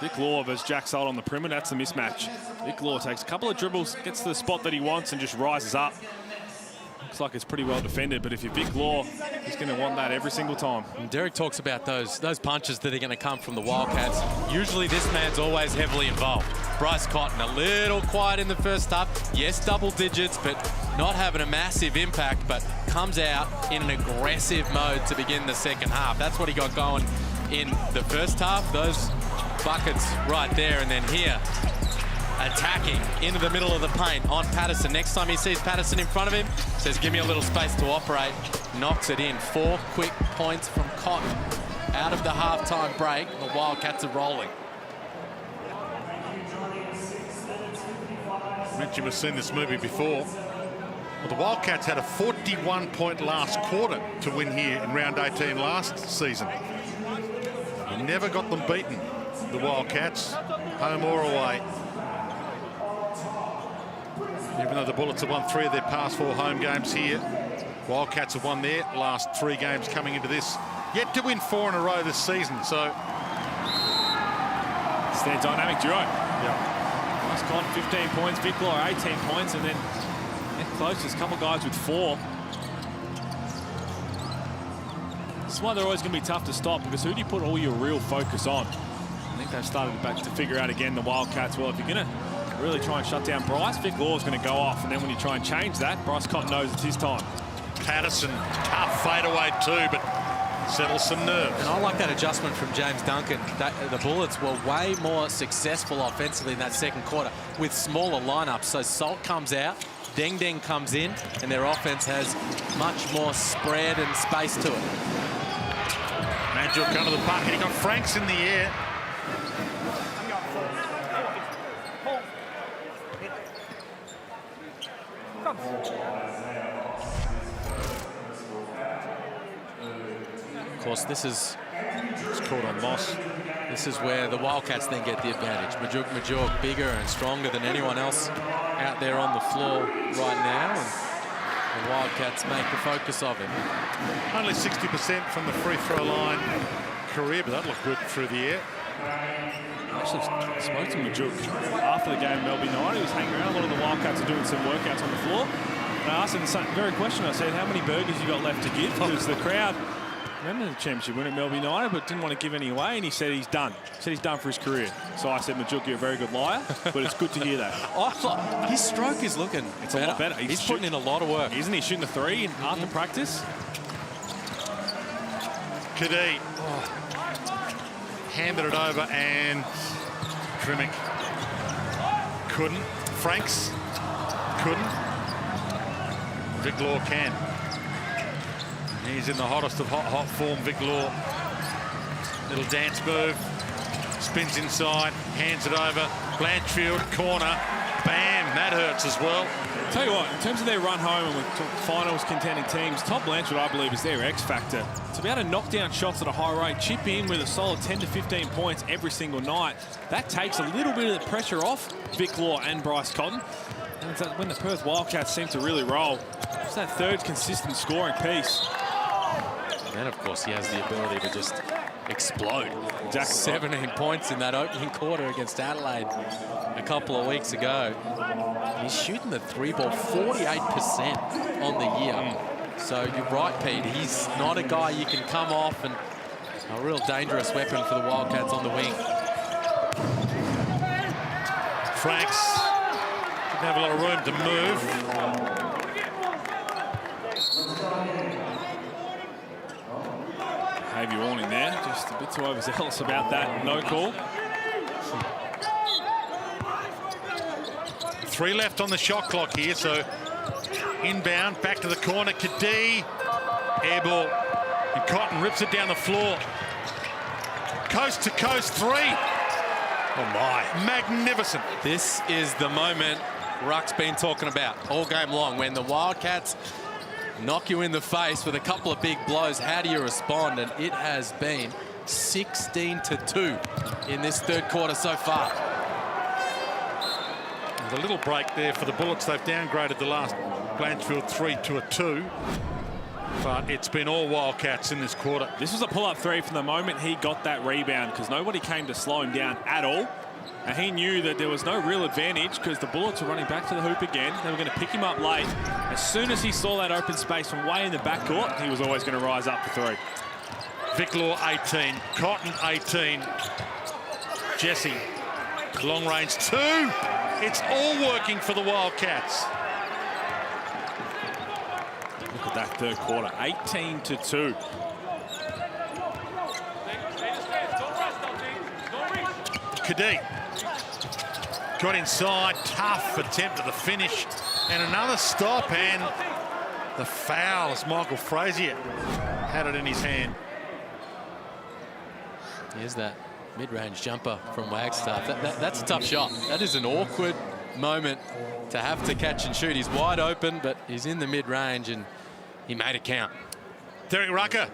Vic Law versus Jack Salt on the perimeter, that's the mismatch. Vic Law takes a couple of dribbles, gets to the spot that he wants, and just rises up. Looks like it's pretty well defended, but if you're Vic Law, he's going to want that every single time. And Derek talks about those punches that are going to come from the Wildcats. Usually this man's always heavily involved. Bryce Cotton, a little quiet in the first half. Yes, double digits, but not having a massive impact, but comes out in an aggressive mode to begin the second half. That's what he got going in the first half. Those buckets right there, and then here, attacking into the middle of the paint on Patterson. Next time he sees Patterson in front of him, says, give me a little space to operate. Knocks it in. 4 quick points from Cotton. Out of the halftime break, the Wildcats are rolling. I mentioned we've seen this movie before. Well, the Wildcats had a 41-point last quarter to win here in round 18 last season. We never got them beaten, the Wildcats, home or away. Even though the Bullets have won 3 of their past 4 home games here, Wildcats have won their last 3 games coming into this. Yet to win 4 in a row this season, so... It's their dynamic duo. Yeah. Bryce Cotton, 15 points, Vic Law, 18 points, and then closest, a couple guys with 4. This is why they're always going to be tough to stop, because who do you put all your real focus on? I think they've started back to figure out again, the Wildcats. Well, if you're going to really try and shut down Bryce. Vic Law's going to go off, and then when you try and change that, Bryce Cotton knows it's his time. Patterson, tough fadeaway too, but settles some nerves. And I like that adjustment from James Duncan. The Bullets were way more successful offensively in that second quarter with smaller lineups. So Salt comes out, Deng Deng comes in, and their offense has much more spread and space to it. Manjuk under the bucket. He got Franks in the air. Of course, this is called on loss. This is where the Wildcats then get the advantage. Majok bigger and stronger than anyone else out there on the floor right now. And the Wildcats make the focus of him. Only 60% from the free throw line career, but that looked good through the air. I actually spoke to Majuk after the game Melbourne night. He was hanging around. A lot of the Wildcats are doing some workouts on the floor. And I asked him the same very question. I said, how many burgers you got left to give? Because the crowd remember the championship win at Melbourne United, but didn't want to give any away, and he said he's done. He said he's done for his career. So I said, Majuk, you're a very good liar, but it's good to hear that. His stroke is looking a lot better. He's putting in a lot of work. Isn't he shooting the three after practice? Kadee handed it over, and Trimmick couldn't. Franks couldn't. Vic Law can. He's in the hottest of hot form, Vic Law. Little dance move. Spins inside, hands it over. Blanchfield, corner. Bam, that hurts as well. Tell you what, in terms of their run home and with finals contending teams, Todd Blanchfield, I believe, is their X factor. To be able to knock down shots at a high rate, chip in with a solid 10 to 15 points every single night, that takes a little bit of the pressure off Vic Law and Bryce Cotton. And it's when the Perth Wildcats seem to really roll. It's that third consistent scoring piece. And of course, he has the ability to just explode. Exactly. 17 points in that opening quarter against Adelaide a couple of weeks ago. He's shooting the three ball 48% on the year. So you're right, Pete. He's not a guy you can come off, and a real dangerous weapon for the Wildcats on the wing. Franks didn't have a lot of room to move. Behaviour warning there, just a bit too overzealous about that. No call. 3 left on the shot clock here, so inbound, back to the corner. Kadee, air ball, and Cotton rips it down the floor. Coast to coast three. Oh my, magnificent. This is the moment Ruck's been talking about all game long. When the Wildcats knock you in the face with a couple of big blows, how do you respond? And it has been 16-2 in this third quarter so far. The little break there for the Bullets. They've downgraded the last Blanchfield 3 to a 2. But it's been all Wildcats in this quarter. This was a pull-up three from the moment he got that rebound, because nobody came to slow him down at all. And he knew that there was no real advantage because the Bullets were running back to the hoop again. They were going to pick him up late. As soon as he saw that open space from way in the backcourt, he was always going to rise up for three. Vic Law 18, Cotton 18. Jesse, long range 2. It's all working for the Wildcats. Look at that third quarter, 18-2. Kadee got inside, tough attempt at the finish, and another stop, and the foul as Michael Frazier had it in his hand. Here's that mid-range jumper from Wagstaff. That's a tough shot. That is an awkward moment to have to catch and shoot. He's wide open, but he's in the mid-range, and he made it count. Derek Rucker.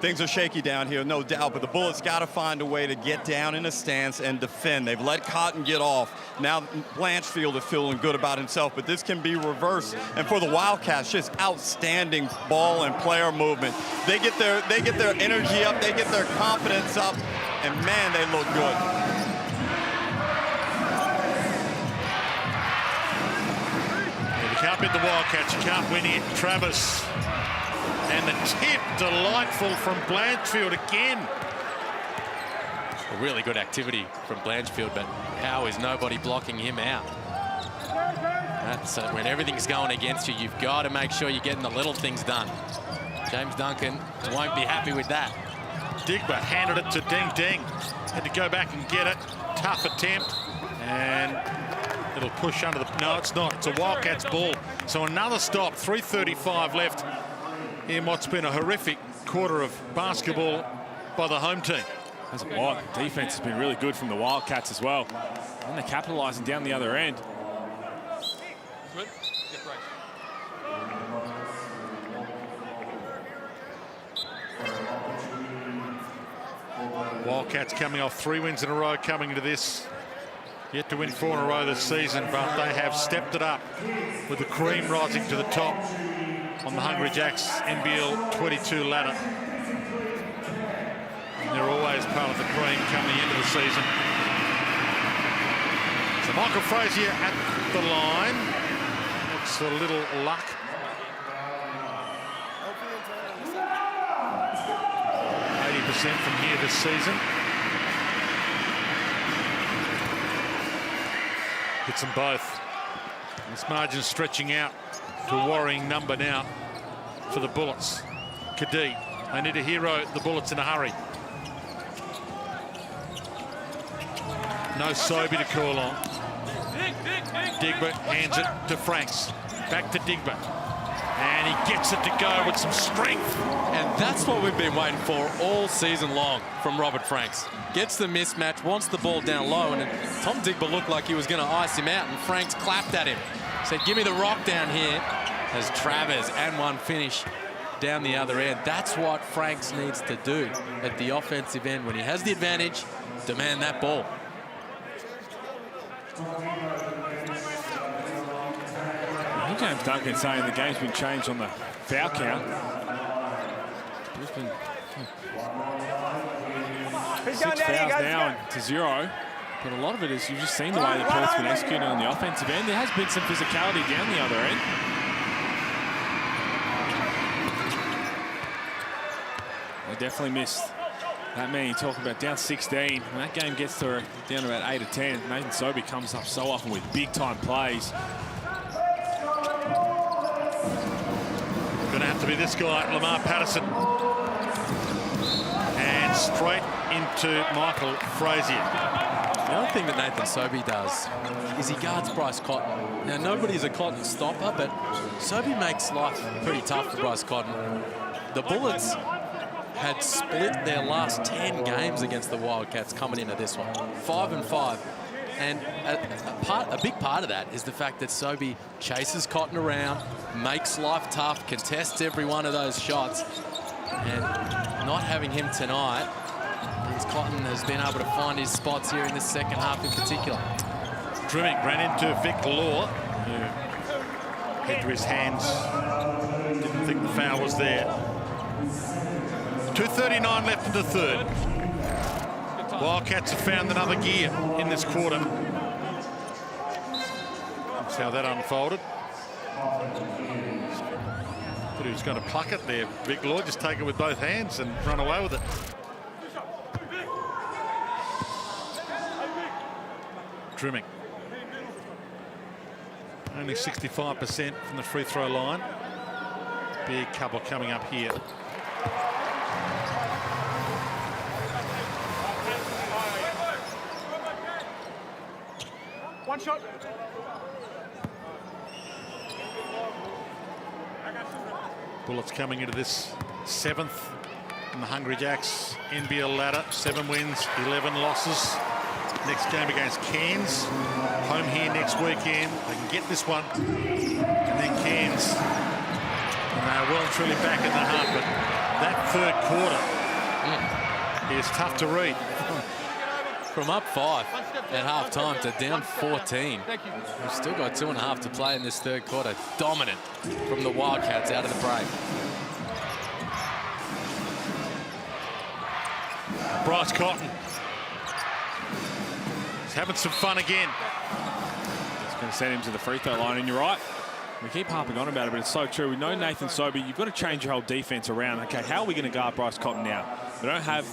Things are shaky down here, no doubt, but the Bullets got to find a way to get down in a stance and defend. They've let Cotton get off. Now Blanchfield is feeling good about himself, but this can be reversed. And for the Wildcats, just outstanding ball and player movement. They get their energy up, they get their confidence up, and man, they look good. If you can't beat the Wildcats, you can't win it. Travis. And the tip, delightful from Blanchfield again. really good activity from Blanchfield, but how is nobody blocking him out? That's when everything's going against you, you've got to make sure you're getting the little things done. James Duncan won't be happy with that. Digba handed it to Ding Ding. Had to go back and get it. Tough attempt. And it'll push under the... No, it's not. It's a Wildcats ball. So another stop. 3:35 left in what's been a horrific quarter of basketball by the home team. That's a lot. Defense has been really good from the Wildcats as well. And they're capitalising down the other end. Good. Wildcats coming off 3 wins in a row coming into this. Yet to win 4 in a row this season, but they have stepped it up with the cream rising to the top on the Hungry Jacks NBL22 ladder. And they're always part of the cream coming into the season. So Michael Frazier at the line. It's a little luck. 80% from here this season. Hits them both. This margin stretching out to a worrying number now for the Bullets. Kadee, they need a hero, the Bullets in a hurry. No Sobey to call on. Digba hands it to Franks. Back to Digba. And he gets it to go with some strength. And that's what we've been waiting for all season long from Robert Franks. Gets the mismatch, wants the ball down low, and Tom Digba looked like he was going to ice him out, and Franks clapped at him. Said, give me the rock down here, as Travers and one finish down the other end. That's what Franks needs to do at the offensive end. When he has the advantage, demand that ball. James Duncan saying the game's been changed on the foul count. Brisbane, 6 fouls now to 0. But a lot of it is you've just seen the way the Perth's been executing on the offensive end. There has been some physicality down the other end. They definitely missed that many. You talk about down 16. When that game gets to down about 8 or 10, Nathan Sobey comes up so often with big-time plays. Going to have to be this guy, Lamar Patterson. And straight into Michael Frazier. The other thing that Nathan Sobey does is he guards Bryce Cotton. Now, nobody's a Cotton stopper, but Sobey makes life pretty tough for Bryce Cotton. The Bullets had split their last 10 games against the Wildcats coming into this one. 5-5. And a big part of that is the fact that Sobey chases Cotton around, makes life tough, contests every one of those shots. And not having him tonight means Cotton has been able to find his spots here in the second half in particular. Drimmick ran into Vic Law, who hit to his hands. Didn't think the foul was there. 2:39 left in the third. Wildcats have found another gear in this quarter. That's how that unfolded. Thought he was going to pluck it there. Vic Law just take it with both hands and run away with it. Drimmick. Only 65% from the free throw line. Big couple coming up here. One shot. Bullets coming into this 7th in the Hungry Jacks NBL ladder. 7 wins, 11 losses. Next game against Cairns. Home here next weekend. They can get this one. And then Cairns. And they are well and truly back in the hunt. But that third quarter is tough to read. From up 5 at half-time to down 14. We've still got 2.5 to play in this third quarter. Dominant from the Wildcats out of the break. Bryce Cotton. He's having some fun again. It's going to send him to the free throw line, and you're right. We keep harping on about it, but it's so true. We know Nathan Sobey, you've got to change your whole defense around. Okay, how are we going to guard Bryce Cotton now? We don't have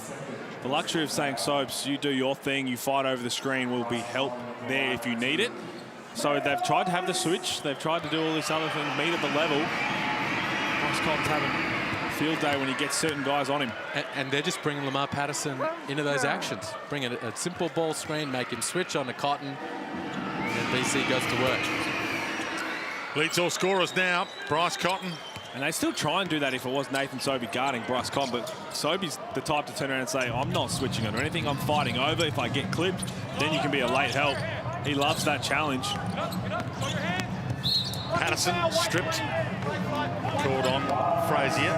the luxury of saying, Sobes, you do your thing, you fight over the screen, will be help there if you need it. So they've tried to have the switch. They've tried to do all this other thing, meet at the level. Bryce Cotton's having a field day when he gets certain guys on him. And they're just bringing Lamar Patterson into those actions. Bring a simple ball screen, make him switch on to Cotton, and BC goes to work. Leads all scorers now, Bryce Cotton. And they still try and do that if it was Nathan Sobey guarding Bryce Cotton, but Sobey's the type to turn around and say, I'm not switching on or anything, I'm fighting over. If I get clipped, then you can be a late help. He loves that challenge. Patterson stripped. Called on Frazier.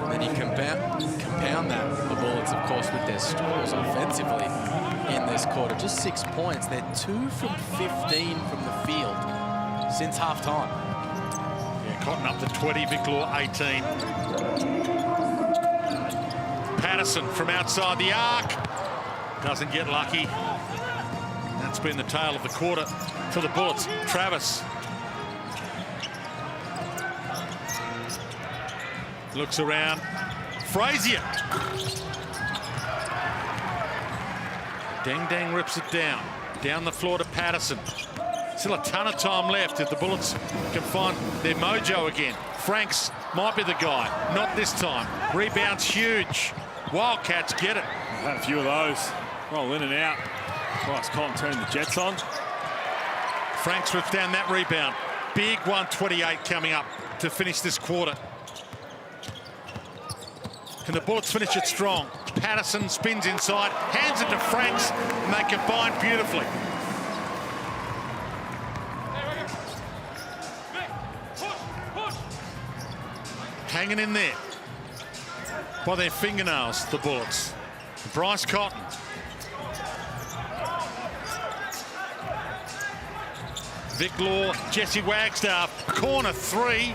Then you compound that, the Bullets, of course, with their struggles offensively in this quarter. Just 6 points. They're 2 from 15 from the field since half-time. Yeah, Cotton up to 20, Vic Law 18. Patterson from outside the arc. Doesn't get lucky. That's been the tale of the quarter for the Bullets. Travis looks around. Frazier. Deng Deng rips it down. Down the floor to Patterson. Still a ton of time left if the Bullets can find their mojo again. Franks might be the guy. Not this time. Rebound's huge. Wildcats get it. We've had a few of those. Roll in and out. Bryce Cotton turning the Jets on. Franks rips down that rebound. Big 128 coming up to finish this quarter. Can the Bullets finish it strong? Patterson spins inside, hands it to Franks, and they combine beautifully. Hanging in there by their fingernails, the Bullets. Bryce Cotton. Vic Law, Jesse Wagstaff, corner 3.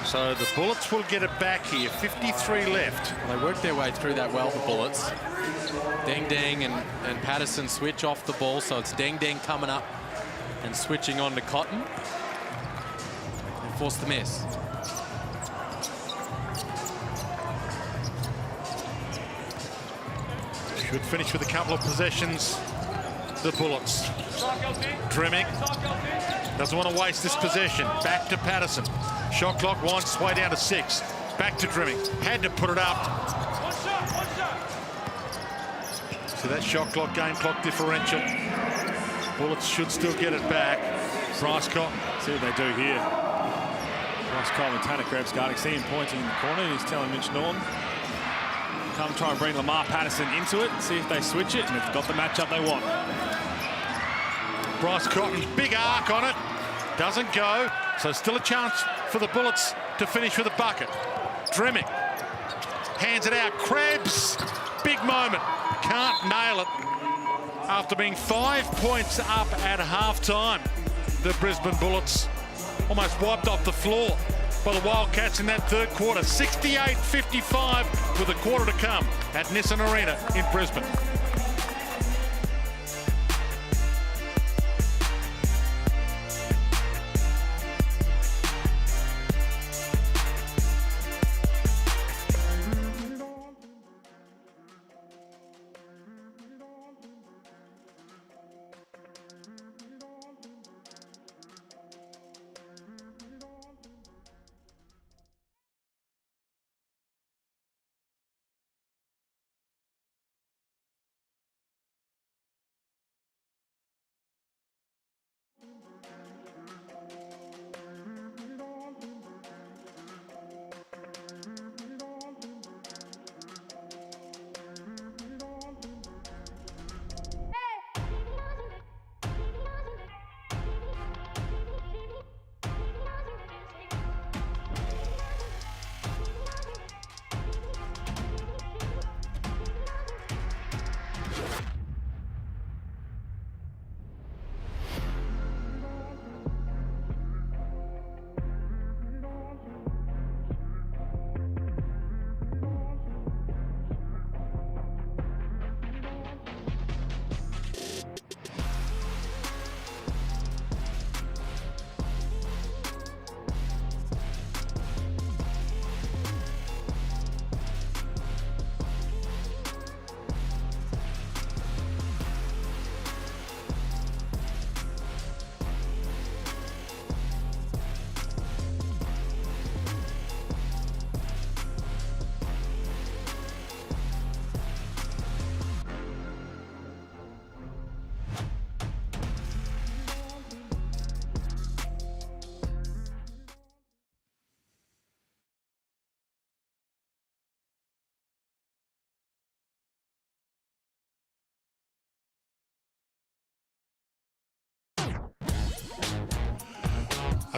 So the Bullets will get it back here. 53 left. Well, they worked their way through that well, the Bullets. Deng Deng and Patterson switch off the ball, so it's Deng Deng coming up and switching on to Cotton. They force the miss. Should finish with a couple of possessions. The Bullets. Dremick doesn't want to waste this possession. Back to Patterson. Shot clock winds its way down to 6. Back to Dremick. Had to put it up. So that shot clock, game clock differential. Bullets should still get it back. Bryce Cotton. See what they do here. Bryce Cotton and Tanner Krebs guarding. See him pointing in the corner. And he's telling Mitch Norton, come try and bring Lamar Patterson into it. See if they switch it. And it's got the matchup they want. Bryce Cotton, big arc on it. Doesn't go. So still a chance for the Bullets to finish with a bucket. Dremick hands it out. Krebs, big moment. Can't nail it. After being 5 points up at half-time, the Brisbane Bullets almost wiped off the floor by the Wildcats in that third quarter. 68-55 with a quarter to come at Nissan Arena in Brisbane.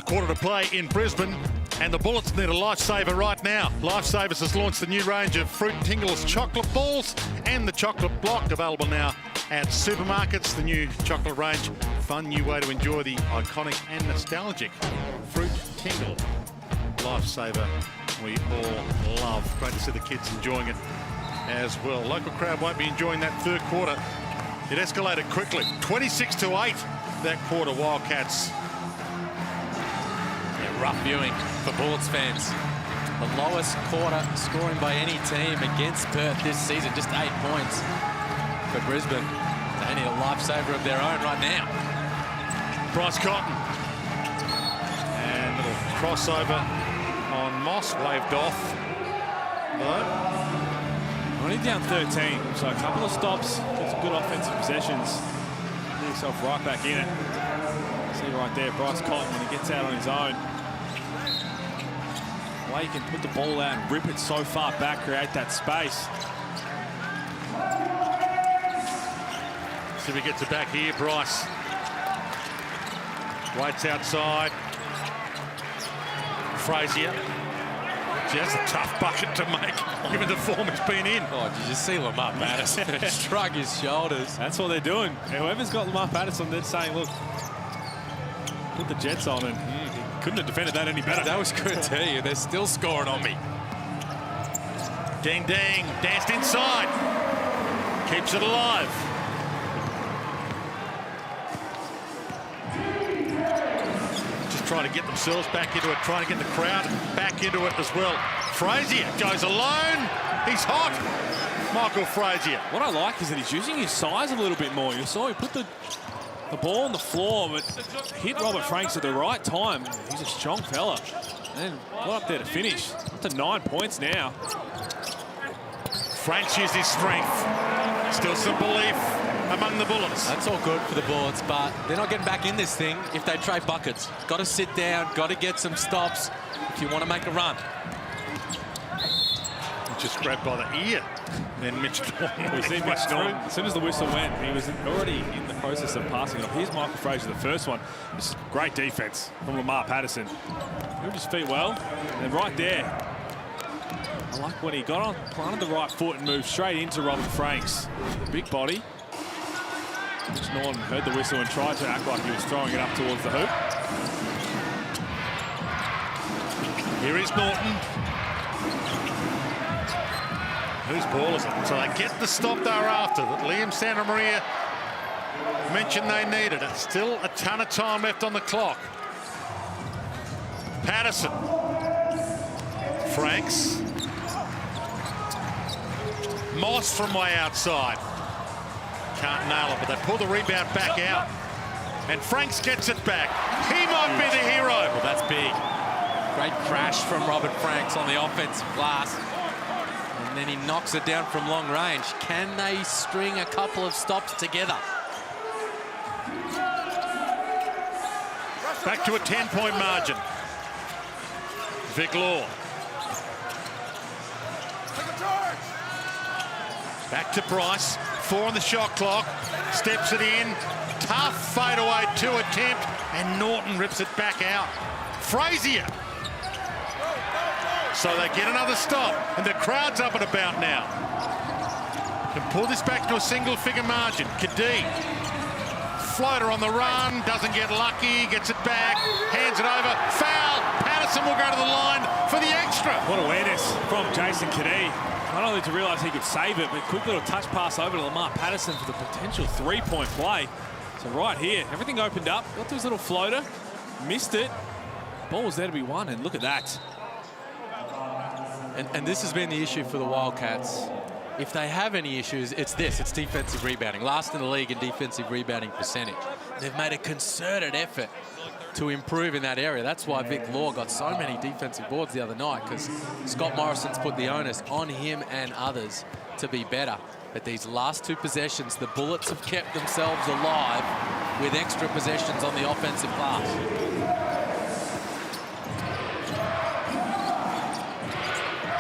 A quarter to play in Brisbane, and the Bullets need a lifesaver right now. Lifesavers has launched the new range of Fruit Tingles chocolate balls and the chocolate block, available now at supermarkets. The new chocolate range, fun new way to enjoy the iconic and nostalgic Fruit Tingle lifesaver we all love. Great to see the kids enjoying it as well. Local crowd won't be enjoying that third quarter. It escalated quickly. 26-8 that quarter, Wildcats. Rough viewing for Bullets fans. The lowest quarter scoring by any team against Perth this season, just 8 points for Brisbane. They need a lifesaver of their own right now. Bryce Cotton. And little crossover on Moss, waved off. Only down 13, so a couple of stops, get some good offensive possessions. Get yourself right back in it. See right there, Bryce Cotton when he gets out on his own. Way he can put the ball out and rip it so far back, create that space. See if he gets it back here, Bryce. Waits outside. Frazier. Gee, that's a tough bucket to make, given the form it's been in. Oh, did you see Lamar Patterson shrug his shoulders? That's what they're doing. Whoever's got Lamar Patterson, they're saying, look, put the Jets on, and he couldn't have defended that any better. That was good to you. They're still scoring on me. Ding, ding, danced inside. Keeps it alive. Just trying to get themselves back into it, trying to get the crowd back into it as well. Frazier goes alone. He's hot. Michael Frazier. What I like is that he's using his size a little bit more. You saw he put the ball on the floor, but hit Robert Franks at the right time. He's a strong fella. And got up there to finish. Up to 9 points now. Franks used his strength. Still some belief among the Bullets. That's all good for the Bullets, but they're not getting back in this thing if they trade buckets. Got to sit down, got to get some stops if you want to make a run. Just grabbed by the ear. Then Mitch Norton. We see Mitch Norton. As soon as the whistle went, he was already in the process of passing it off. Here's Michael Frazier, the first one. Just great defense from Lamar Patterson. Moved his feet well. And right there, I like when he got on, planted the right foot and moved straight into Robert Franks. Big body. Mitch Norton heard the whistle and tried to act like he was throwing it up towards the hoop. Here is Norton. Whose ball is it? So they get the stop they were after that Liam Santa Maria mentioned they needed. It's still a ton of time left on the clock. Patterson. Franks. Moss from way outside. Can't nail it, but they pull the rebound back out. And Franks gets it back. He might be the hero. Well, that's big. Great crash from Robert Franks on the offensive glass. And then he knocks it down from long range. Can they string a couple of stops together? Back to a 10-point margin. Vic Law. Back to Bryce. 4 on the shot clock. Steps it in. Tough fadeaway 2 attempt. And Norton rips it back out. Frazier. So they get another stop. And the crowd's up and about now. Can pull this back to a single-figure margin. Kadee. Floater on the run. Doesn't get lucky. Gets it back. Hands it over. Foul. Patterson will go to the line for the extra. What awareness from Jason Kadee. Not only to realise he could save it, but quick little touch pass over to Lamar Patterson for the potential 3-point play. So right here, everything opened up. Got to his little floater. Missed it. Ball was there to be won, and look at that. And this has been the issue for the Wildcats. If they have any issues, it's this. It's defensive rebounding. Last in the league in defensive rebounding percentage. They've made a concerted effort to improve in that area. That's why Vic Law got so many defensive boards the other night, because Scott Morrison's put the onus on him and others to be better. But these last 2 possessions, the Bullets have kept themselves alive with extra possessions on the offensive glass.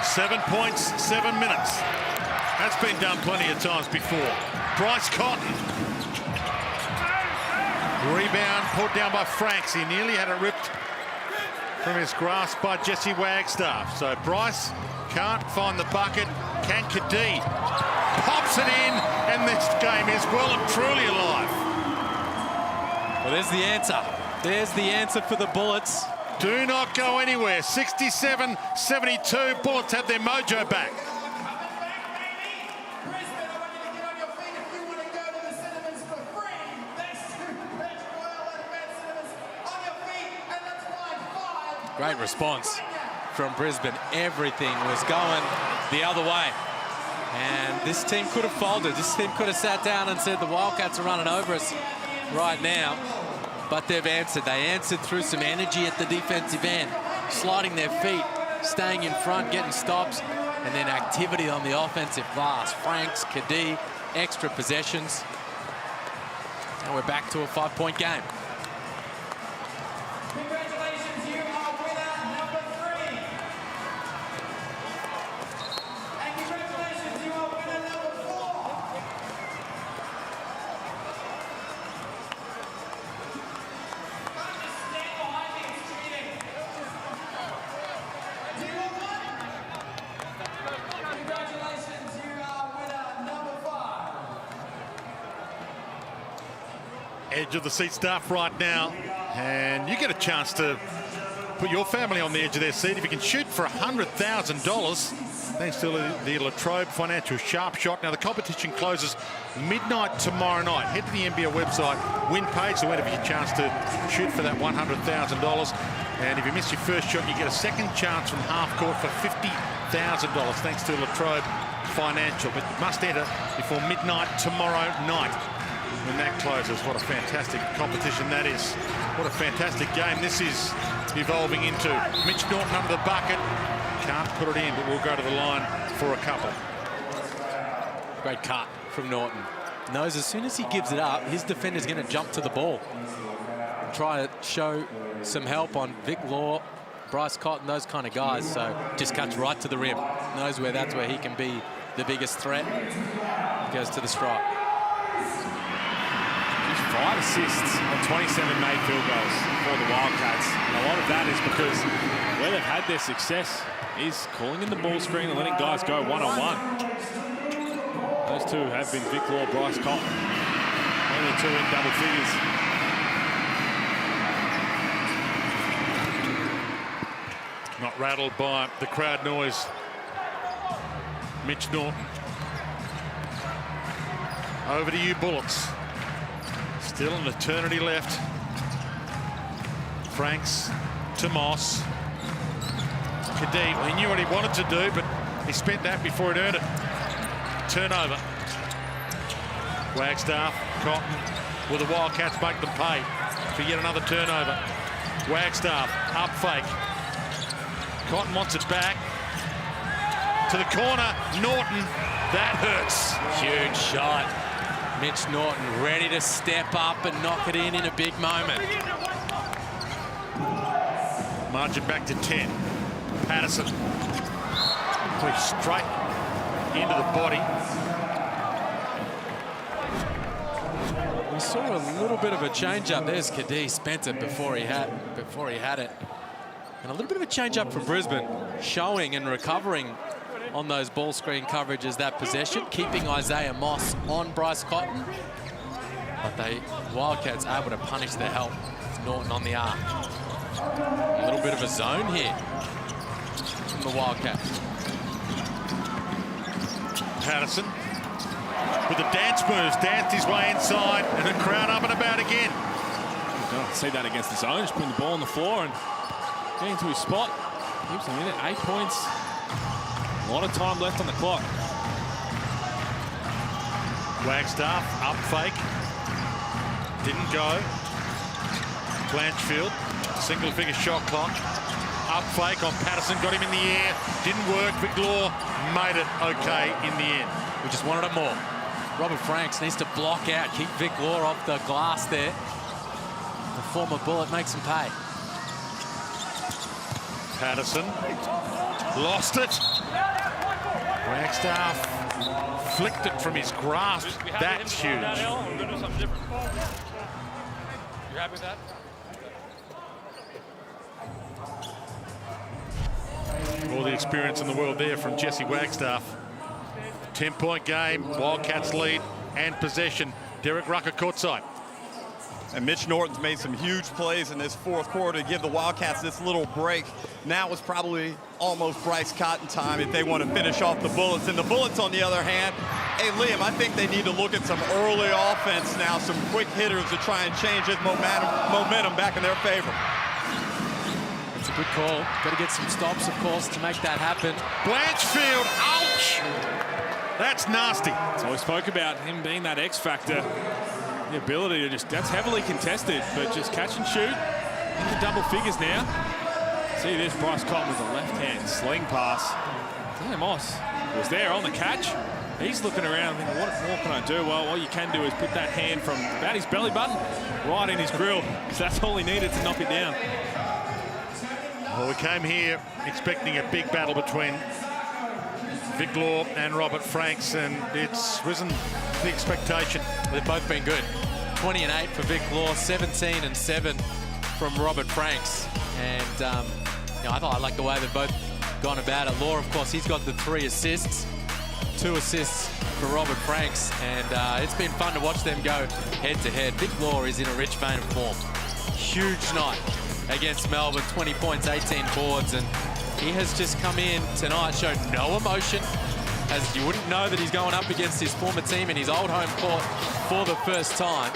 Seven points, 7 minutes. That's been done plenty of times before. Bryce Cotton. Rebound pulled down by Franks. He nearly had it ripped from his grasp by Jesse Wagstaff. So Bryce can't find the bucket. Can Kadee? Pops it in, and this game is well and truly alive. Well, there's the answer. There's the answer for the Bullets. Do not go anywhere. 67-72. Bullets have their mojo back. Great response from Brisbane. Everything was going the other way. And this team could have folded. This team could have sat down and said the Wildcats are running over us right now. But they've answered. They answered through some energy at the defensive end, sliding their feet, staying in front, getting stops, and then activity on the offensive glass. Franks, Kadee, extra possessions. And we're back to a 5-point game. Congratulations, you are winner number 3. And congratulations, you are winner number 4. Congratulations, you are winner number 5. Edge of the seat stuff right now. And you get a chance to put your family on the edge of their seat if you can shoot for $100,000. Thanks to the Latrobe Financial Sharp Shot. Now, the competition closes midnight tomorrow night. Head to the NBL website, win page, so whenever you get a chance to shoot for that $100,000. And if you miss your first shot, you get a second chance from half court for $50,000. Thanks to Latrobe Financial. But you must enter before midnight tomorrow night when that closes. What a fantastic competition that is. What a fantastic game this is evolving into. Mitch Norton under the bucket. Can't put it in, but we'll go to the line for a couple. Great cut from Norton. Knows as soon as he gives it up, his defender's going to jump to the ball. Try to show some help on Vic Law, Bryce Cotton, those kind of guys. So just cuts right to the rim. Knows that's where he can be the biggest threat. Goes to the strike. 5 assists on 27 made field goals for the Wildcats. And a lot of that is because where they've had their success is calling in the ball screen and letting guys go one-on-one. Those two have been Vic Law, Bryce Cotton. Only two in double figures. Not rattled by the crowd noise. Mitch Norton. Over to you, Bullets. Still an eternity left. Franks to Moss. Kadee, well, he knew what he wanted to do, but he spent that before he'd earned it. Turnover. Wagstaff, Cotton. Will the Wildcats make them pay for yet another turnover? Wagstaff, up fake. Cotton wants it back. To the corner, Norton. That hurts. Huge shot. Mitch Norton ready to step up and knock it in a big moment. Margin back to 10. Patterson. Pushed straight into the body. We saw a little bit of a change up. There's Kadee, spent it before he had it. And a little bit of a change up from Brisbane, showing and recovering on those ball screen coverages that possession, keeping Isaiah Moss on Bryce Cotton. But Wildcats able to punish their help. Norton on the arc. A little bit of a zone here from the Wildcats. Patterson with the dance moves, danced his way inside, and the crowd up and about again. You don't see that against the zone, just putting the ball on the floor and getting to his spot. Keeps him in it, 8 points. A lot of time left on the clock. Wagstaff, up fake. Didn't go. Blanchfield, single figure shot clock. Up fake on Patterson, got him in the air. Didn't work, Vic Law made it okay in the end. We just wanted it more. Robert Franks needs to block out, keep Vic Law off the glass there. The former Bullet makes him pay. Patterson lost it. Wagstaff flicked it from his grasp. That's huge. We're going to do something different. You happy with that? All the experience in the world there from Jesse Wagstaff. 10-point game, Wildcats lead and possession. Derek Rucker courtside. And Mitch Norton's made some huge plays in this fourth quarter to give the Wildcats this little break. Now it's probably almost Bryce Cotton time if they want to finish off the Bullets. And the Bullets, on the other hand, hey, Liam, I think they need to look at some early offense now, some quick hitters to try and change this momentum back in their favor. It's a good call. Got to get some stops, of course, to make that happen. Blanchfield, ouch! That's nasty. So we spoke about him being that X factor. The ability to just, that's heavily contested, but just catch and shoot into double figures now. See this, Bryce Cotton with a left-hand sling pass. Damn, Moss was there on the catch. He's looking around thinking, what more can I do? Well, all you can do is put that hand from about his belly button right in his grill, because that's all he needed to knock it down. Well, we came here expecting a big battle between Vic Law and Robert Franks, and it's risen to the expectation. They've both been good. 20 and 8 for Vic Law, 17 and 7 from Robert Franks. And you know, I like the way they've both gone about it. Law, of course, he's got the 3 assists, 2 assists for Robert Franks, and it's been fun to watch them go head to head. Vic Law is in a rich vein of form. Huge night against Melbourne, 20 points, 18 boards, and he has just come in tonight, showed no emotion, as you wouldn't know that he's going up against his former team in his old home court for the first time.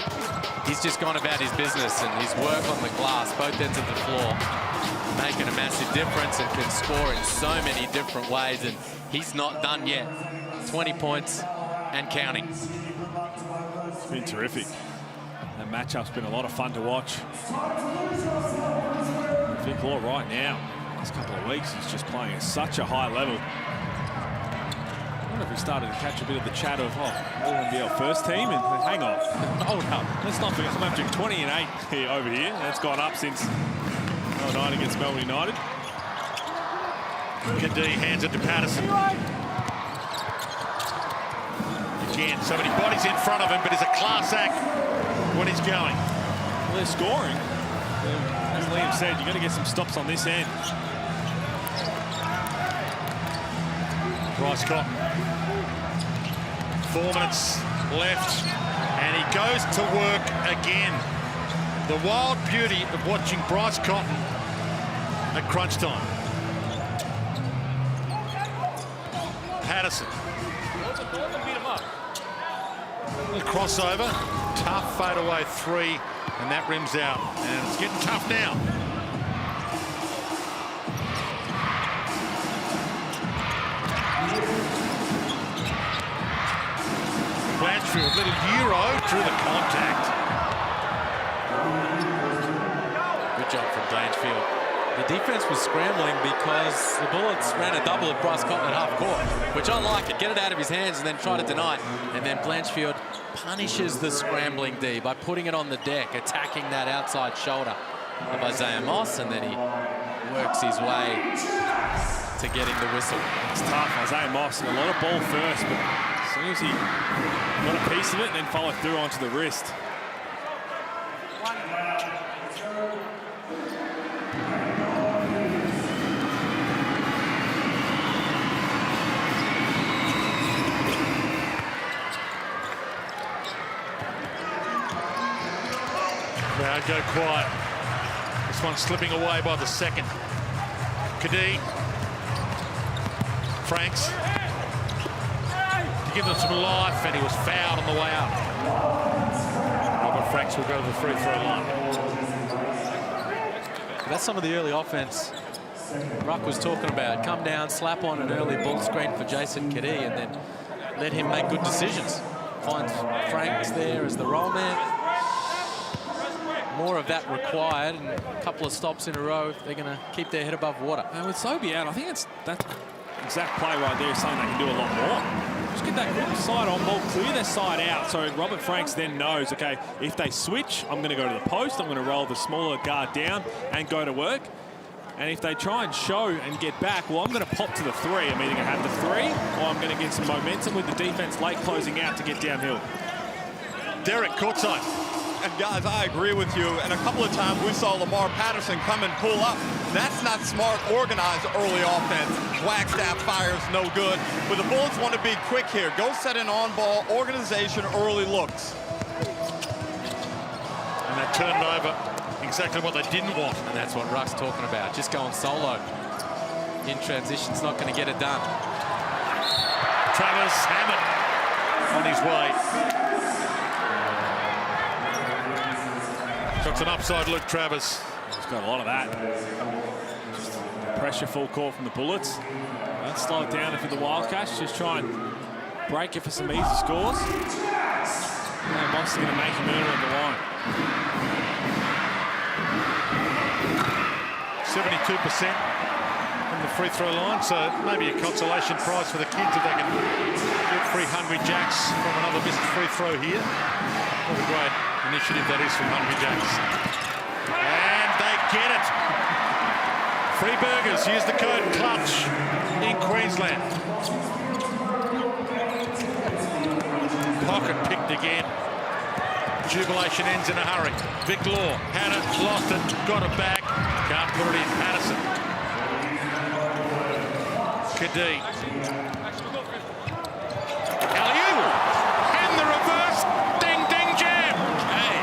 He's just gone about his business and his work on the glass, both ends of the floor, making a massive difference and can score in so many different ways, and he's not done yet. 20 points and counting. It's been terrific. That matchup's been a lot of fun to watch. Vic Law right now, last couple of weeks, he's just playing at such a high level. I wonder if we started to catch a bit of the chat of, oh, NBL first team, and hang on, hold up, let's not forget, I'm averaging 20 and 8 here over here. That's gone up since 09 against Melbourne United. Kadee hands it to Patterson. Again, so many bodies in front of him, but it's a class act when he's going. Well, they're scoring. As Liam said, you've got to get some stops on this end. Bryce Cotton. 4 minutes left, and he goes to work again. The wild beauty of watching Bryce Cotton at crunch time. Patterson. The crossover, tough fadeaway 3, and that rims out. And it's getting tough now. Blanchfield, little euro through the contact. Good job from Blanchfield. The defense was scrambling because the Bullets ran a double at Bryce Cotton at half court, which I like it. Get it out of his hands and then try to deny it. And then Blanchfield punishes the scrambling D by putting it on the deck, attacking that outside shoulder of Isaiah Moss, and then he works his way to getting the whistle. It's tough. Isaiah Moss, a lot of ball first, but as soon as he got a piece of it and then followed through onto the wrist. Crowd go quiet. This one's slipping away by the second. Kadee. Franks. To give them some life, and he was fouled on the way out. Robert Franks will go to the free throw line. That's some of the early offense Ruck was talking about. Come down, slap on an early ball screen for Jason Kadee, and then let him make good decisions. Finds Franks there as the roll man. More of that required, and a couple of stops in a row if they're going to keep their head above water. And with Sobey out, I think it's that exact play right there is something they can do a lot more. Just get that side on ball, clear their side out, so Robert Franks then knows, okay, if they switch, I'm going to go to the post, I'm going to roll the smaller guard down and go to work. And if they try and show and get back, well, I'm going to pop to the 3. I'm either going to have the 3 or I'm going to get some momentum with the defense late closing out to get downhill. Derek courtside. And guys, I agree with you. And a couple of times we saw Lamar Patterson come and pull up. That's not smart, organized early offense. Wagstaff fires no good. But the Bullets want to be quick here. Go set an on-ball organization, early looks. And that turned over exactly what they didn't want. And that's what Ruck's talking about. Just going solo in transition's not going to get it done. Travis Hammond on his way. Got an upside look, Travis. He's got a lot of that. Just pressure full court from the Bullets. Don't slow it down if you're the Wildcats. Just try and break it for some easy scores. And Moss is going to make him earn at the line. 72% from the free throw line, so maybe a consolation prize for the kids if they can get 3 Hungry Jacks from another missed free throw here. What a great initiative that is from Hungry Jacks. And they get it. Free burgers, use the code CLUTCH in Queensland. Pocket picked again. Jubilation ends in a hurry. Vic Law had it, lost it, got it back. Can't put it in. Patterson. Kadee. Alley-oop. And the reverse. Ding, ding, jam. Hey.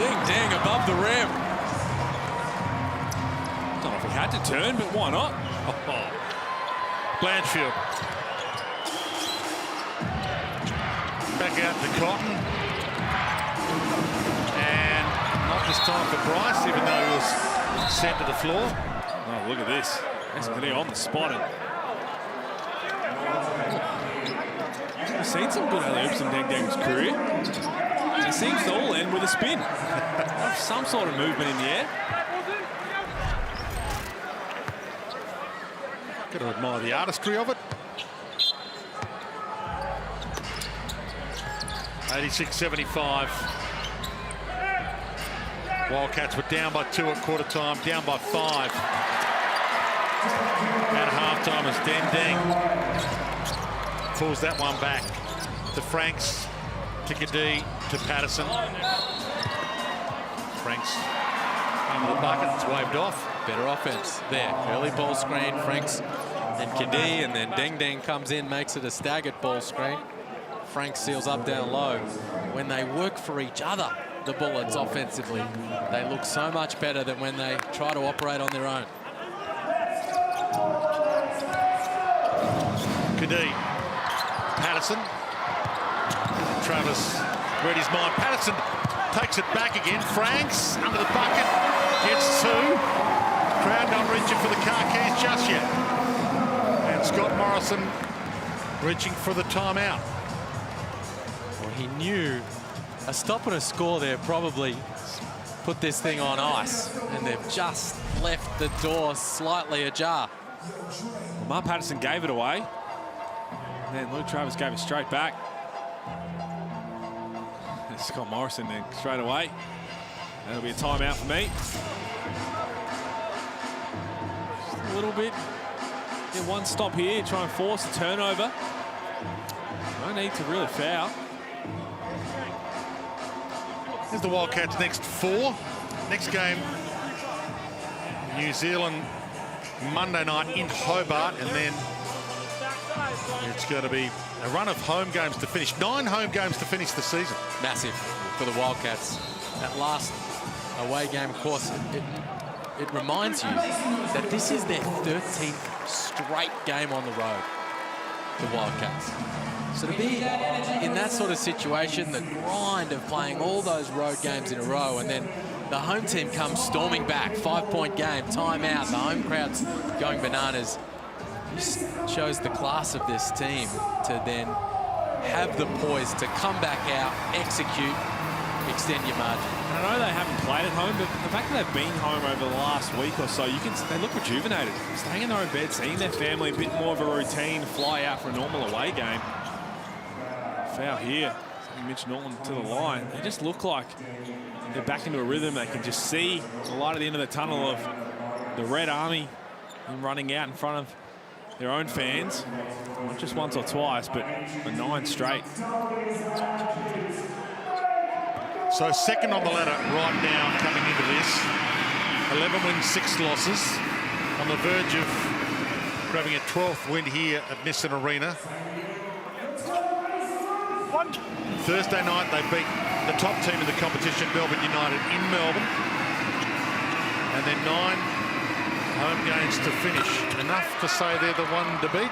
Ding, ding, above the rim. Don't know if he had to turn, but why not? Blanchfield. Back out to Cotton. And not this time for Bryce, even though he was sent to the floor. Oh, look at this. That's on the spot. I've seen some good alley-oops in Deng Deng's career. It seems to all end with a spin. Some sort of movement in the air. Got to admire the artistry of it. 86-75. Wildcats were down by 2 at quarter time, down by 5 at halftime as Deng Deng pulls that one back to Franks, to Kadee, to Patterson. Franks under the bucket, it's waved off. Better offense there. Early ball screen, Franks and Kadee, and then Deng Deng comes in, makes it a staggered ball screen. Franks seals up down low. When they work for each other, the Bullets offensively, they look so much better than when they try to operate on their own. Kadee, Patterson, Travis read his mind. Patterson takes it back again. Franks under the bucket, gets 2. Crowd not reaching for the car keys just yet. And Scott Morrison reaching for the timeout. Well, he knew a stop and a score there probably put this thing on ice, and they've just left the door slightly ajar. Well, Mark Patterson gave it away, and then Luke Travis gave it straight back. And Scott Morrison then straight away. That'll be a timeout for me. Just a little bit. Get one stop here, try and force a turnover. No need to really foul. Here's the Wildcats' next 4. Next game, New Zealand, Monday night in Hobart, and then it's going to be a run of home games to finish. 9 home games to finish the season. Massive for the Wildcats. That last away game, of course, it reminds you that this is their 13th straight game on the road, the Wildcats. So to be in that sort of situation, the grind of playing all those road games in a row, and then the home team comes storming back, 5-point game, timeout, the home crowd's going bananas. Just shows the class of this team to then have the poise to come back out, execute, extend your margin. And I know they haven't played at home, but the fact that they've been home over the last week or so, they look rejuvenated. Staying in their own bed, seeing their family, a bit more of a routine, fly out for a normal away game. Foul here. Mitch Norton to the line. They just look like they're back into a rhythm. They can just see the light at the end of the tunnel of the Red Army and running out in front of their own fans. Not just once or twice, but for 9 straight. So second on the ladder right now coming into this. 11 wins, 6 losses. On the verge of grabbing a 12th win here at Nissan Arena. Thursday night they beat the top team in the competition, Melbourne United, in Melbourne. And then 9 home games to finish. Enough to say they're the one to beat?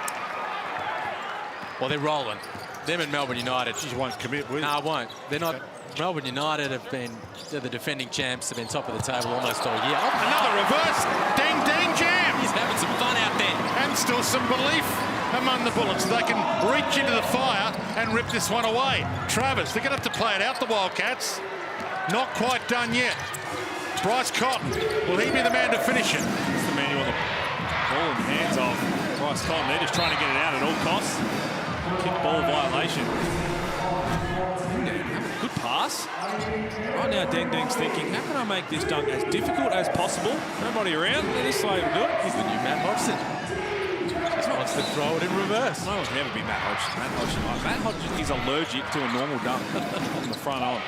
Well, they're rolling. Them and Melbourne United. You won't commit, will you? No, I won't. They're not. Melbourne United they're the defending champs, have been top of the table almost all year. Oh, another reverse. Ding, ding, jam. He's having some fun out there. And still some belief among the Bullets. They can reach into the fire and rip this one away. Travis, they're going to have to play it out, the Wildcats. Not quite done yet. Bryce Cotton, will he be the man to finish it? It's the man who want the ball in the hands of Bryce Cotton. They're just trying to get it out at all costs. Kick ball violation. Good pass. Right now, Deng Deng's thinking, how can I make this dunk as difficult as possible? Nobody around. They're just slow to do it. He's the new Matt Hodgson. Just wants to throw it in reverse. No one's never been Matt Hodgson. Matt Hodgson is allergic to a normal dunk on the front on.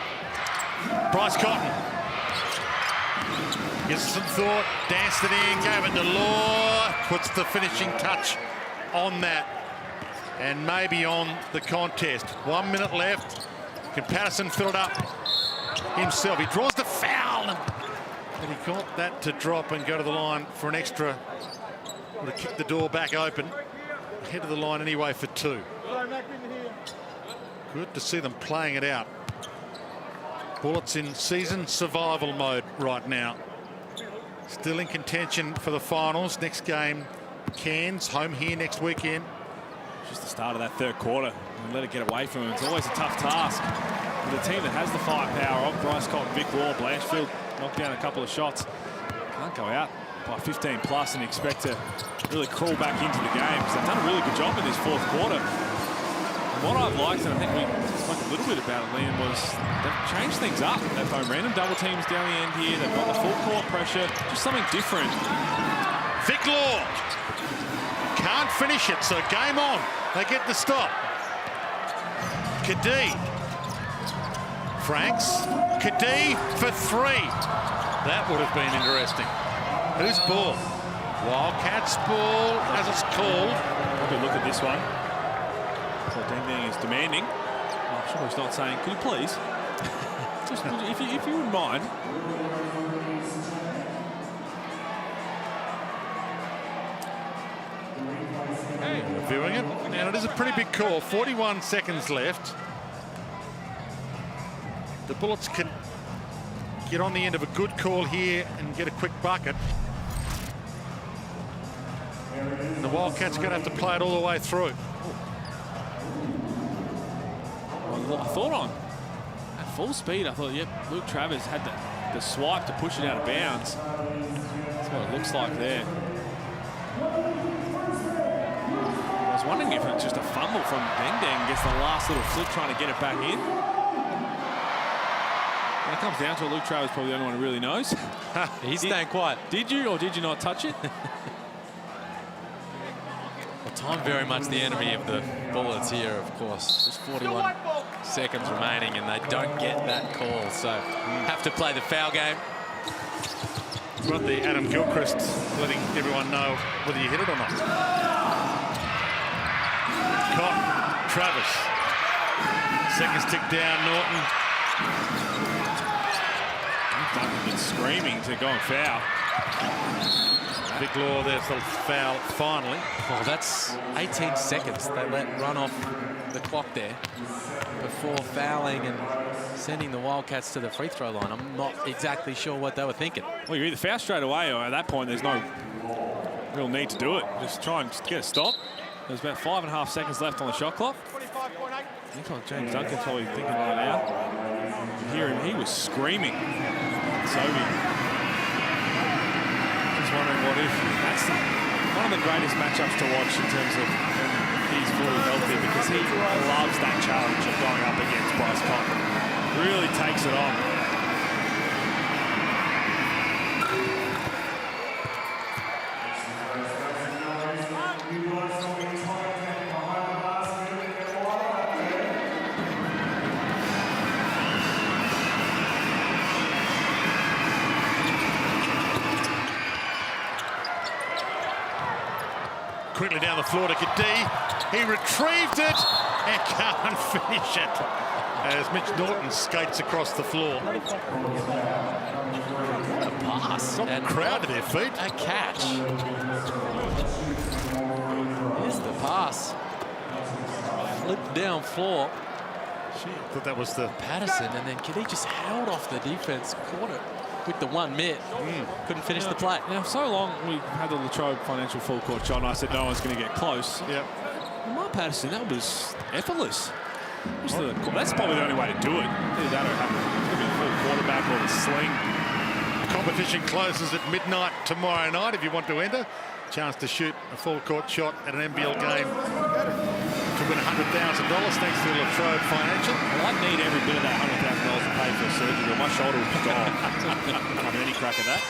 Bryce Cotton. Gives some thought, danced it in, gave it to Law, puts the finishing touch on that. And maybe on the contest. 1 minute left. Can Patterson fill it up himself? He draws the foul. And he got that to drop and go to the line for an extra. Would have kicked the door back open. Head to the line anyway for 2. Good to see them playing it out. Bullets in season survival mode right now. Still in contention for the finals. Next game, Cairns, home here next weekend. Just the start of that third quarter and let it get away from him. It's always a tough task. With a team that has the firepower of Bryce Cotton, Vic Law, Blanchfield knocked down a couple of shots. Can't go out by 15 plus and expect to really crawl back into the game. So they've done a really good job in this fourth quarter. And what I've liked, and I think we spoke a little bit about it, Liam, was they've changed things up. They've thrown random double teams down the end here. They've got the full court pressure, just something different. Vic Law can't finish it, so game on. They get the stop. Kadee. Franks. Kadee for 3. That would have been interesting. Whose ball? Wildcats ball, as it's called. Probably look at this one. So Deng Deng is demanding. I'm sure he's not saying, could you please? Just, if you wouldn't mind. Reviewing it, and it is a pretty big call. 41 seconds left. The Bullets can get on the end of a good call here and get a quick bucket. And the Wildcats are going to have to play it all the way through. Well, I thought on at full speed, I thought, yep, Luke Travers had the swipe to push it out of bounds. That's what it looks like there. I was wondering if it's just a fumble from Deng Deng, gets the last little flip trying to get it back in. When it comes down to it, Luke Travers probably the only one who really knows. He's staying quiet. Did you or did you not touch it? Well, time very much the enemy of the Bullets here, of course. There's 41 seconds remaining and they don't get that call, so have to play the foul game. Got the Adam Gilchrist letting everyone know whether you hit it or not. Cotton, Travis. Seconds tick down, Norton. Duncan been screaming to go and foul. Vic Law, there's the foul finally. Well, that's 18 seconds they let run off the clock there before fouling and sending the Wildcats to the free throw line. I'm not exactly sure what they were thinking. Well, you either foul straight away or at that point there's no real need to do it. Just try and get a stop. There's about 5.5 seconds left on the shot clock. I think James Duncan's probably thinking right now. You hear him, he was screaming. Sobe. Just wondering what if. That's one of the greatest matchups to watch in terms of when he's fully healthy, because he loves that challenge of going up against Bryce Cotton. Really takes it on. down the floor to Kadee. He retrieved it and can't finish it as Mitch Norton skates across the floor. What a pass. Got the crowd to their feet. A catch. Here's the pass. Flipped down floor. Gee, I thought that was the Patterson, and then Kadee just held off the defense, caught it with the 1 mitt. Couldn't finish the play. Now, so long we had the Latrobe Financial full court shot, and I said no one's going to get close. Yep. Mark Patterson, that was effortless. That's probably the only way to do it. Either that or have a full quarterback or the sling. competition closes at midnight tomorrow night. If you want to enter, chance to shoot a full court shot at an NBL game to win $100,000 thanks to Latrobe Financial. Well, I'd need every bit of that $100,000 to pay for surgery, or my shoulder would be gone. Having any crack at that.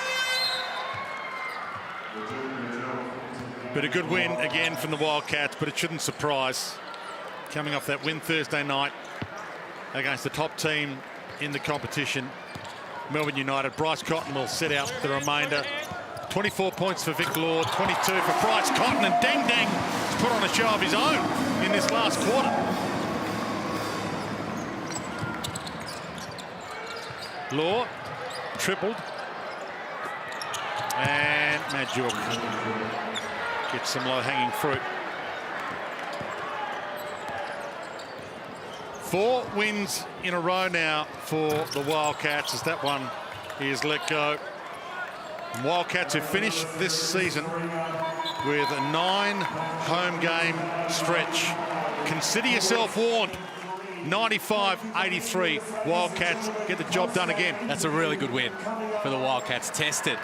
But a good win again from the Wildcats, but it shouldn't surprise. Coming off that win Thursday night against the top team in the competition, Melbourne United. Bryce Cotton will set out the remainder. 24 points for Vic Law, 22 for Bryce Cotton, and Deng Deng has put on a show of his own in this last quarter. Law tripled, and Majuk gets some low-hanging fruit. 4 wins in a row now for the Wildcats as that one is let go. And Wildcats have finished this season with a 9-home game stretch. Consider yourself warned. 95-83. Wildcats get the job done again. That's a really good win for the Wildcats. Tested.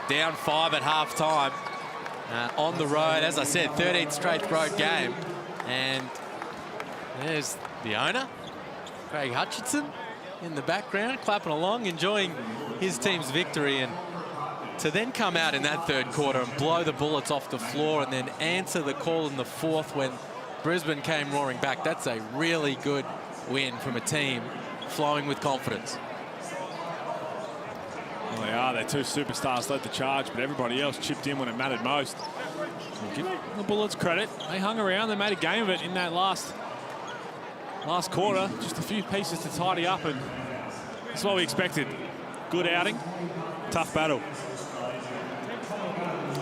Down 5 at half-time. On the road, as I said, 13th straight road game. And there's the owner, Craig Hutchinson, in the background, clapping along, enjoying his team's victory. And to then come out in that third quarter and blow the Bullets off the floor and then answer the call in the fourth when Brisbane came roaring back, that's a really good win from a team flowing with confidence. Well, they are. Their 2 superstars led the charge, but everybody else chipped in when it mattered most. We'll give the Bullets credit. They hung around. They made a game of it in that last quarter. Just a few pieces to tidy up, and that's what we expected. Good outing, tough battle.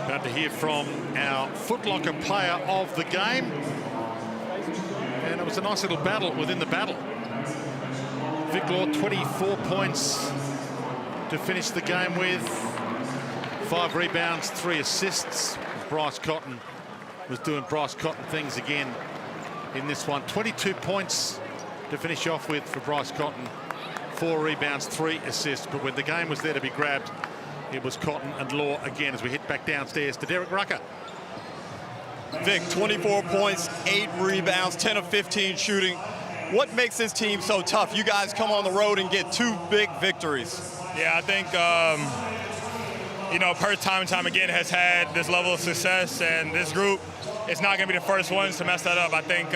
About to hear from our Footlocker player of the game. And it was a nice little battle within the battle. Vic Law, 24 points to finish the game with. 5 rebounds, 3 assists. Bryce Cotton was doing Bryce Cotton things again in this one. 22 points to finish off with for Bryce Cotton. 4 rebounds, 3 assists. But when the game was there to be grabbed, it was Cotton and Law again as we hit back downstairs to Derek Rucker. Vic, 24 points, 8 rebounds, 10 of 15 shooting. What makes this team so tough? You guys come on the road and get 2 big victories. Yeah, I think, you know, Perth time and time again has had this level of success, and this group is not going to be the first ones to mess that up. I think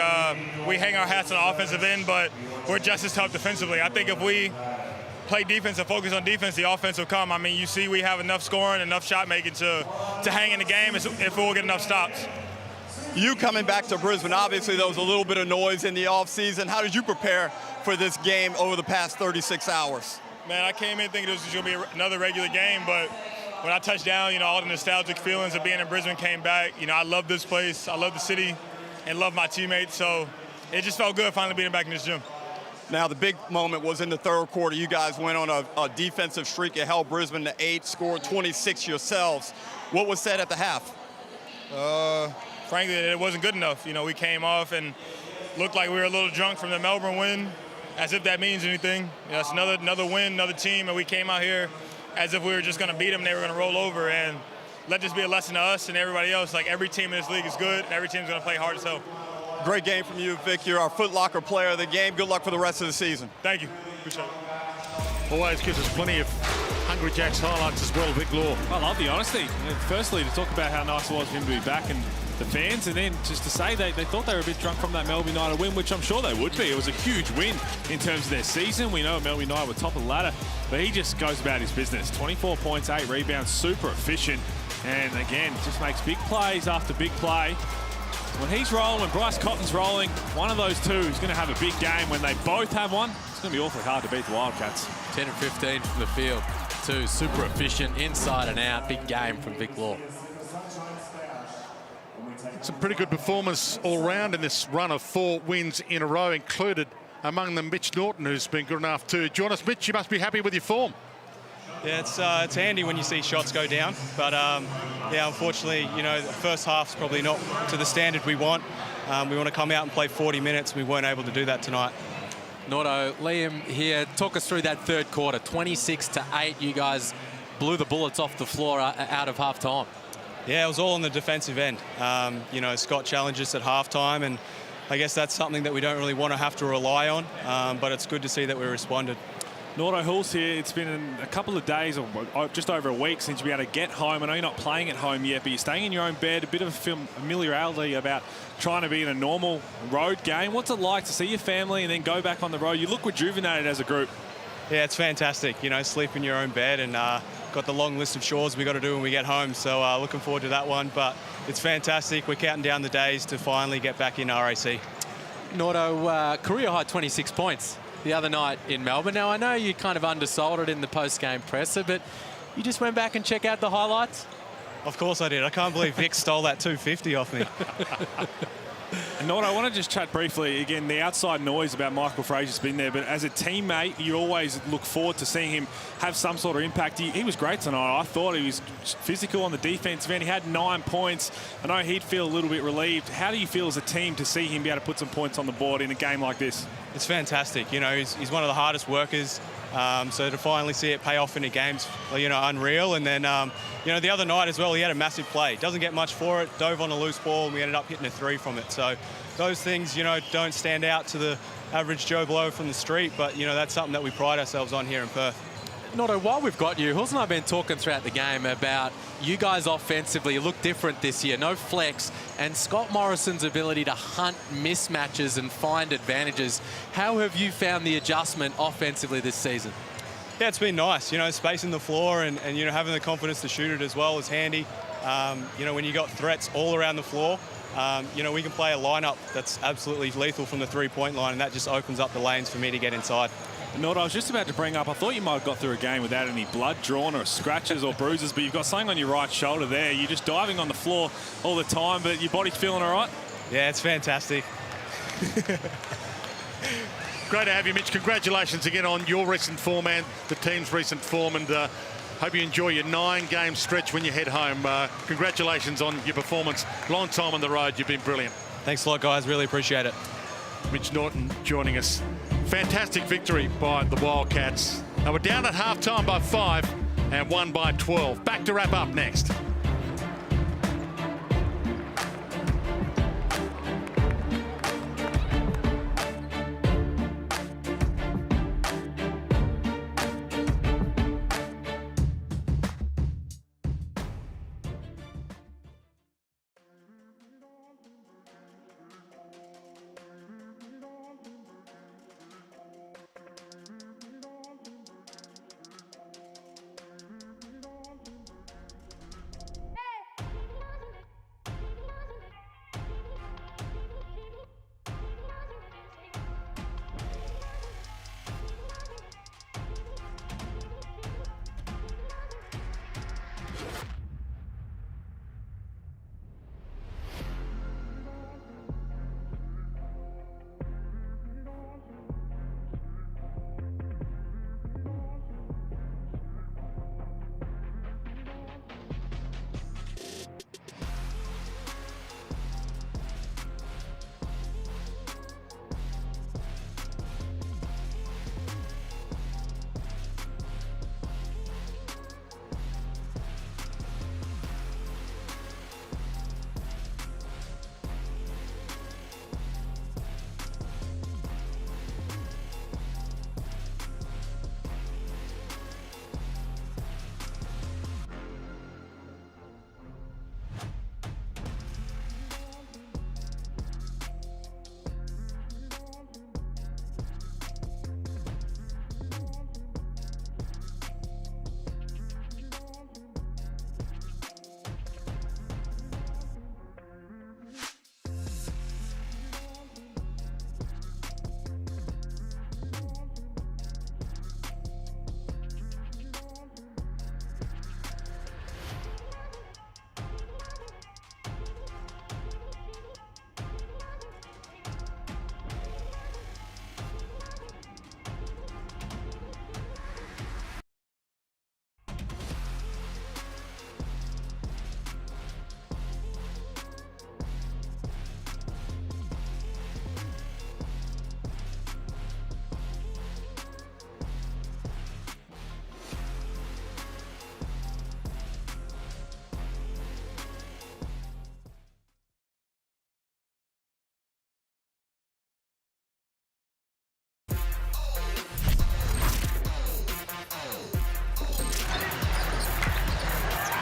we hang our hats on the offensive end, but we're just as tough defensively. I think if we play defense and focus on defense, the offense will come. I mean, you see we have enough scoring, enough shot making to hang in the game if we'll get enough stops. You coming back to Brisbane, obviously there was a little bit of noise in the offseason. How did you prepare for this game over the past 36 hours? Man, I came in thinking this was going to be another regular game, but when I touched down, you know, all the nostalgic feelings of being in Brisbane came back. You know, I love this place, I love the city, and love my teammates, so it just felt good finally being back in this gym. Now, the big moment was in the third quarter. You guys went on a defensive streak. It held Brisbane to 8, scored 26 yourselves. What was said at the half? Frankly, it wasn't good enough. You know, we came off and looked like we were a little drunk from the Melbourne win, as if that means anything. You know, it's another win, another team, and we came out here as if we were just going to beat them and they were going to roll over. And let this be a lesson to us and everybody else. Like, every team in this league is good, and every team's going to play hard as hell. Great game from you, Vic. You're our Footlocker player of the game. Good luck for the rest of the season. Thank you. Appreciate it. Always gives us plenty of Hungry Jacks highlights as well, Vic Law. I love the honesty. Firstly, to talk about how nice it was for him to be back and the fans, and then just to say they thought they were a bit drunk from that Melbourne United win, which I'm sure they would be. It was a huge win in terms of their season. We know Melbourne United were top of the ladder, but he just goes about his business. 24 points, 8 rebounds, super efficient. And again, just makes big plays after big play. When he's rolling, when Bryce Cotton's rolling, one of those two is going to have a big game. When they both have one, it's going to be awfully hard to beat the Wildcats. 10 and 15 from the field. Two super efficient, inside and out. Big game from Vic Law. Some pretty good performance all round in this run of 4 wins in a row, included among them Mitch Norton, who's been good enough to join us. Mitch, you must be happy with your form. Yeah, it's handy when you see shots go down, but yeah, unfortunately, you know, the first half's probably not to the standard we want. We want to come out and play 40 minutes. We weren't able to do that tonight. Nordo, Liam here, talk us through that third quarter. 26-8, you guys blew the Bullets off the floor out of half-time. Yeah, it was all on the defensive end. You know, Scott challenged us at halftime, and I guess that's something that we don't really want to have to rely on, but it's good to see that we responded. Nordo Hills here, it's been a couple of days, or just over a week since you've been able to get home. I know you're not playing at home yet, but you're staying in your own bed, a bit of familiarity about trying to be in a normal road game. What's it like to see your family and then go back on the road? You look rejuvenated as a group. Yeah, it's fantastic. You know, sleep in your own bed, and got the long list of chores we got to do when we get home. So looking forward to that one, but it's fantastic. We're counting down the days to finally get back in RAC. Nordo, career high 26 points the other night in Melbourne. Now, I know you kind of undersold it in the post-game presser, but you just went back and checked out the highlights? Of course I did. I can't believe Vic stole that 250 off me. And Nordo, I want to just chat briefly, again, the outside noise about Michael Frazier's been there, but as a teammate, you always look forward to seeing him have some sort of impact. He was great tonight. I thought he was physical on the defensive end. He had 9 points. I know he'd feel a little bit relieved. How do you feel as a team to see him be able to put some points on the board in a game like this? It's fantastic. You know, he's one of the hardest workers. So to finally see it pay off in a game's, you know, unreal. And then, you know, the other night as well, he had a massive play. Doesn't get much for it, dove on a loose ball, and we ended up hitting a 3 from it. So those things, you know, don't stand out to the average Joe Blow from the street, but, you know, that's something that we pride ourselves on here in Perth. Nordo, while we've got you, Hills and I have been talking throughout the game about you guys offensively look different this year. No flex, and Scott Morrison's ability to hunt mismatches and find advantages. How have you found the adjustment offensively this season? Yeah, it's been nice. You know, spacing the floor and you know, having the confidence to shoot it as well is handy. You know, when you got threats all around the floor, you know, we can play a lineup that's absolutely lethal from the three-point line, and that just opens up the lanes for me to get inside. Nordo, I was just about to bring up, I thought you might have got through a game without any blood drawn or scratches or bruises, but you've got something on your right shoulder there. You're just diving on the floor all the time, but your body's feeling all right? Yeah, it's fantastic. Great to have you, Mitch. Congratulations again on your recent form and the team's recent form, and hope you enjoy your 9-game stretch when you head home. Congratulations on your performance. Long time on the road. You've been brilliant. Thanks a lot, guys. Really appreciate it. Mitch Norton joining us. Fantastic victory by the Wildcats. They were down at half-time by 5 and won by 12. Back to wrap up next.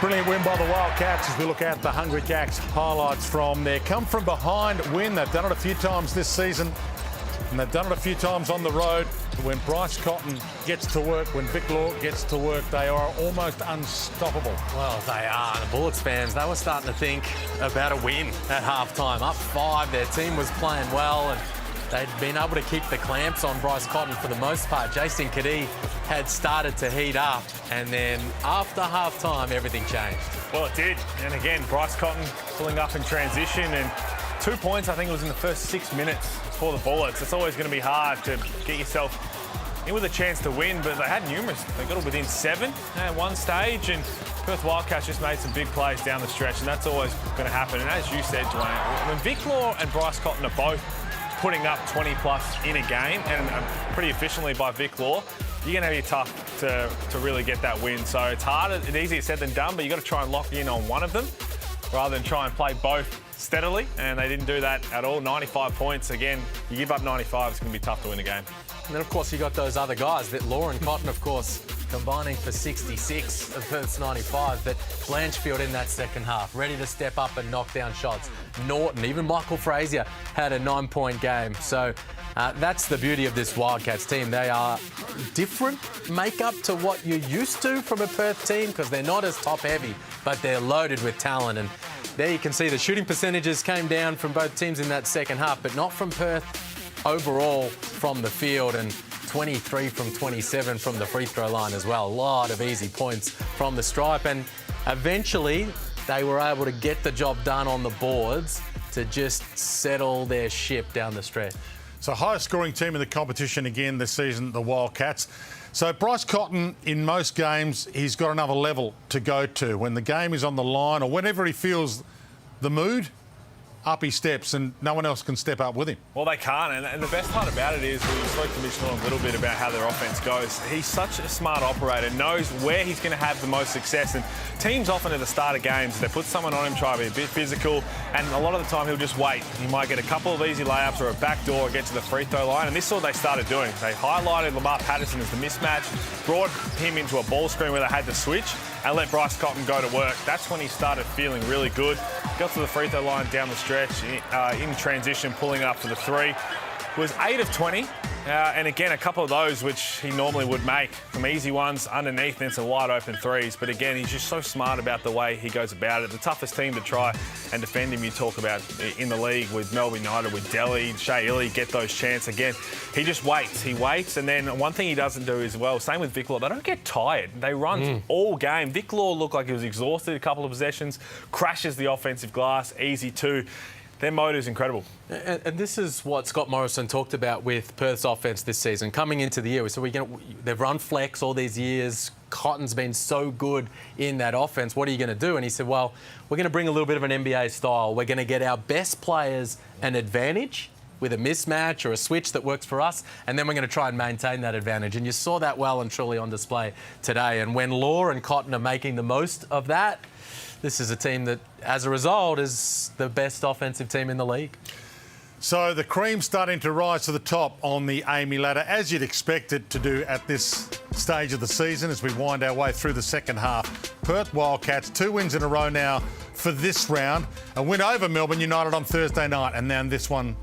Brilliant win by the Wildcats as we look at the Hungry Jacks highlights from their come from behind win. They've done it a few times this season and they've done it a few times on the road. When Bryce Cotton gets to work, when Vic Law gets to work, they are almost unstoppable. Well, they are. The Bullets fans, they were starting to think about a win at halftime. Up 5, their team was playing well and they'd been able to keep the clamps on Bryce Cotton for the most part. Jason Kadee had started to heat up, and then after half-time, everything changed. Well, it did. And again, Bryce Cotton pulling up in transition, and 2 points, I think it was in the first 6 minutes for the Bullets. It's always going to be hard to get yourself in with a chance to win, but they had numerous. They got it within 7 at one stage, and Perth Wildcats just made some big plays down the stretch, and that's always going to happen. And as you said, Dwayne, when Vic Law and Bryce Cotton are both putting up 20-plus in a game, and pretty efficiently by Vic Law, you're going to be tough to really get that win. So it's harder, it's easier said than done, but you've got to try and lock in on one of them rather than try and play both steadily, and they didn't do that at all. 95 points. Again, you give up 95, it's going to be tough to win a game. And then, of course, you got those other guys, that Law and Cotton, of course, combining for 66 of Perth's 95, but Blanchfield in that second half, ready to step up and knock down shots. Norton, even Michael Frazier had a 9-point game. So that's the beauty of this Wildcats team. They are different makeup to what you're used to from a Perth team because they're not as top-heavy, but they're loaded with talent. And there you can see the shooting percentages came down from both teams in that second half, but not from Perth overall from the field, and 23 from 27 from the free throw line as well. A lot of easy points from the stripe, and eventually they were able to get the job done on the boards to just settle their ship down the stretch. So highest scoring team in the competition again this season, the Wildcats. So Bryce Cotton, in most games, he's got another level to go to. When the game is on the line or whenever he feels the mood, up he steps and no one else can step up with him. Well, they can't, and the best part about it is, we spoke to Mitch Norton a little bit about how their offense goes. He's such a smart operator, knows where he's going to have the most success, and teams often at the start of games, they put someone on him, try to be a bit physical, and a lot of the time he'll just wait. He might get a couple of easy layups or a back door, get to the free throw line, and this is what they started doing. They highlighted Lamar Patterson as the mismatch, brought him into a ball screen where they had to switch, and let Bryce Cotton go to work. That's when he started feeling really good. Got to the free throw line down the stretch, in transition, pulling up for the 3. Was 8 of 20, and again, a couple of those which he normally would make. Some easy ones underneath and some wide open 3s. But again, he's just so smart about the way he goes about it. The toughest team to try and defend him, you talk about in the league with Melbourne United, with Delhi, Shea Illy, get those chances. Again, he just waits. He waits, and then one thing he doesn't do as well, same with Vic Law, they don't get tired. They run all game. Vic Law looked like he was exhausted a couple of possessions, crashes the offensive glass, easy 2. Their motor's incredible. And this is what Scott Morrison talked about with Perth's offense this season. Coming into the year, so they've run flex all these years. Cotton's been so good in that offense. What are you going to do? And he said, well, we're going to bring a little bit of an NBA style. We're going to get our best players an advantage with a mismatch or a switch that works for us, and then we're going to try and maintain that advantage. And you saw that well and truly on display today. And when Law and Cotton are making the most of that, this is a team that, as a result, is the best offensive team in the league. So the cream's starting to rise to the top on the Amy ladder, as you'd expect it to do at this stage of the season as we wind our way through the second half. Perth Wildcats, 2 wins in a row now for this round. A win over Melbourne United on Thursday night, and then this one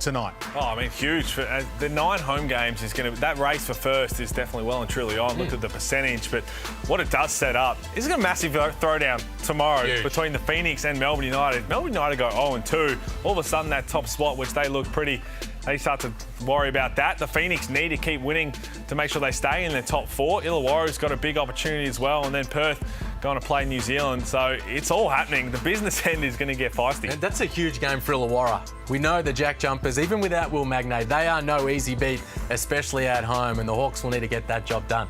tonight. Oh, I mean, huge. The 9 home games is going to... That race for first is definitely well and truly on. Look at the percentage, but what it does set up is a massive throwdown tomorrow between the Phoenix and Melbourne United. Melbourne United go 0-2. All of a sudden, that top spot, which they look pretty... They start to worry about that. The Phoenix need to keep winning to make sure they stay in the top 4. Illawarra's got a big opportunity as well, and then Perth going to play New Zealand. So it's all happening. The business end is going to get feisty. And that's a huge game for Illawarra. We know the Jack Jumpers, even without Will Magnay, they are no easy beat, especially at home, and the Hawks will need to get that job done.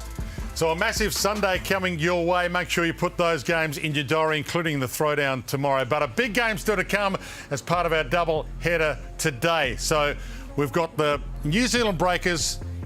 So a massive Sunday coming your way. Make sure you put those games in your diary, including the throwdown tomorrow. But a big game still to come as part of our double header today. So we've got the New Zealand Breakers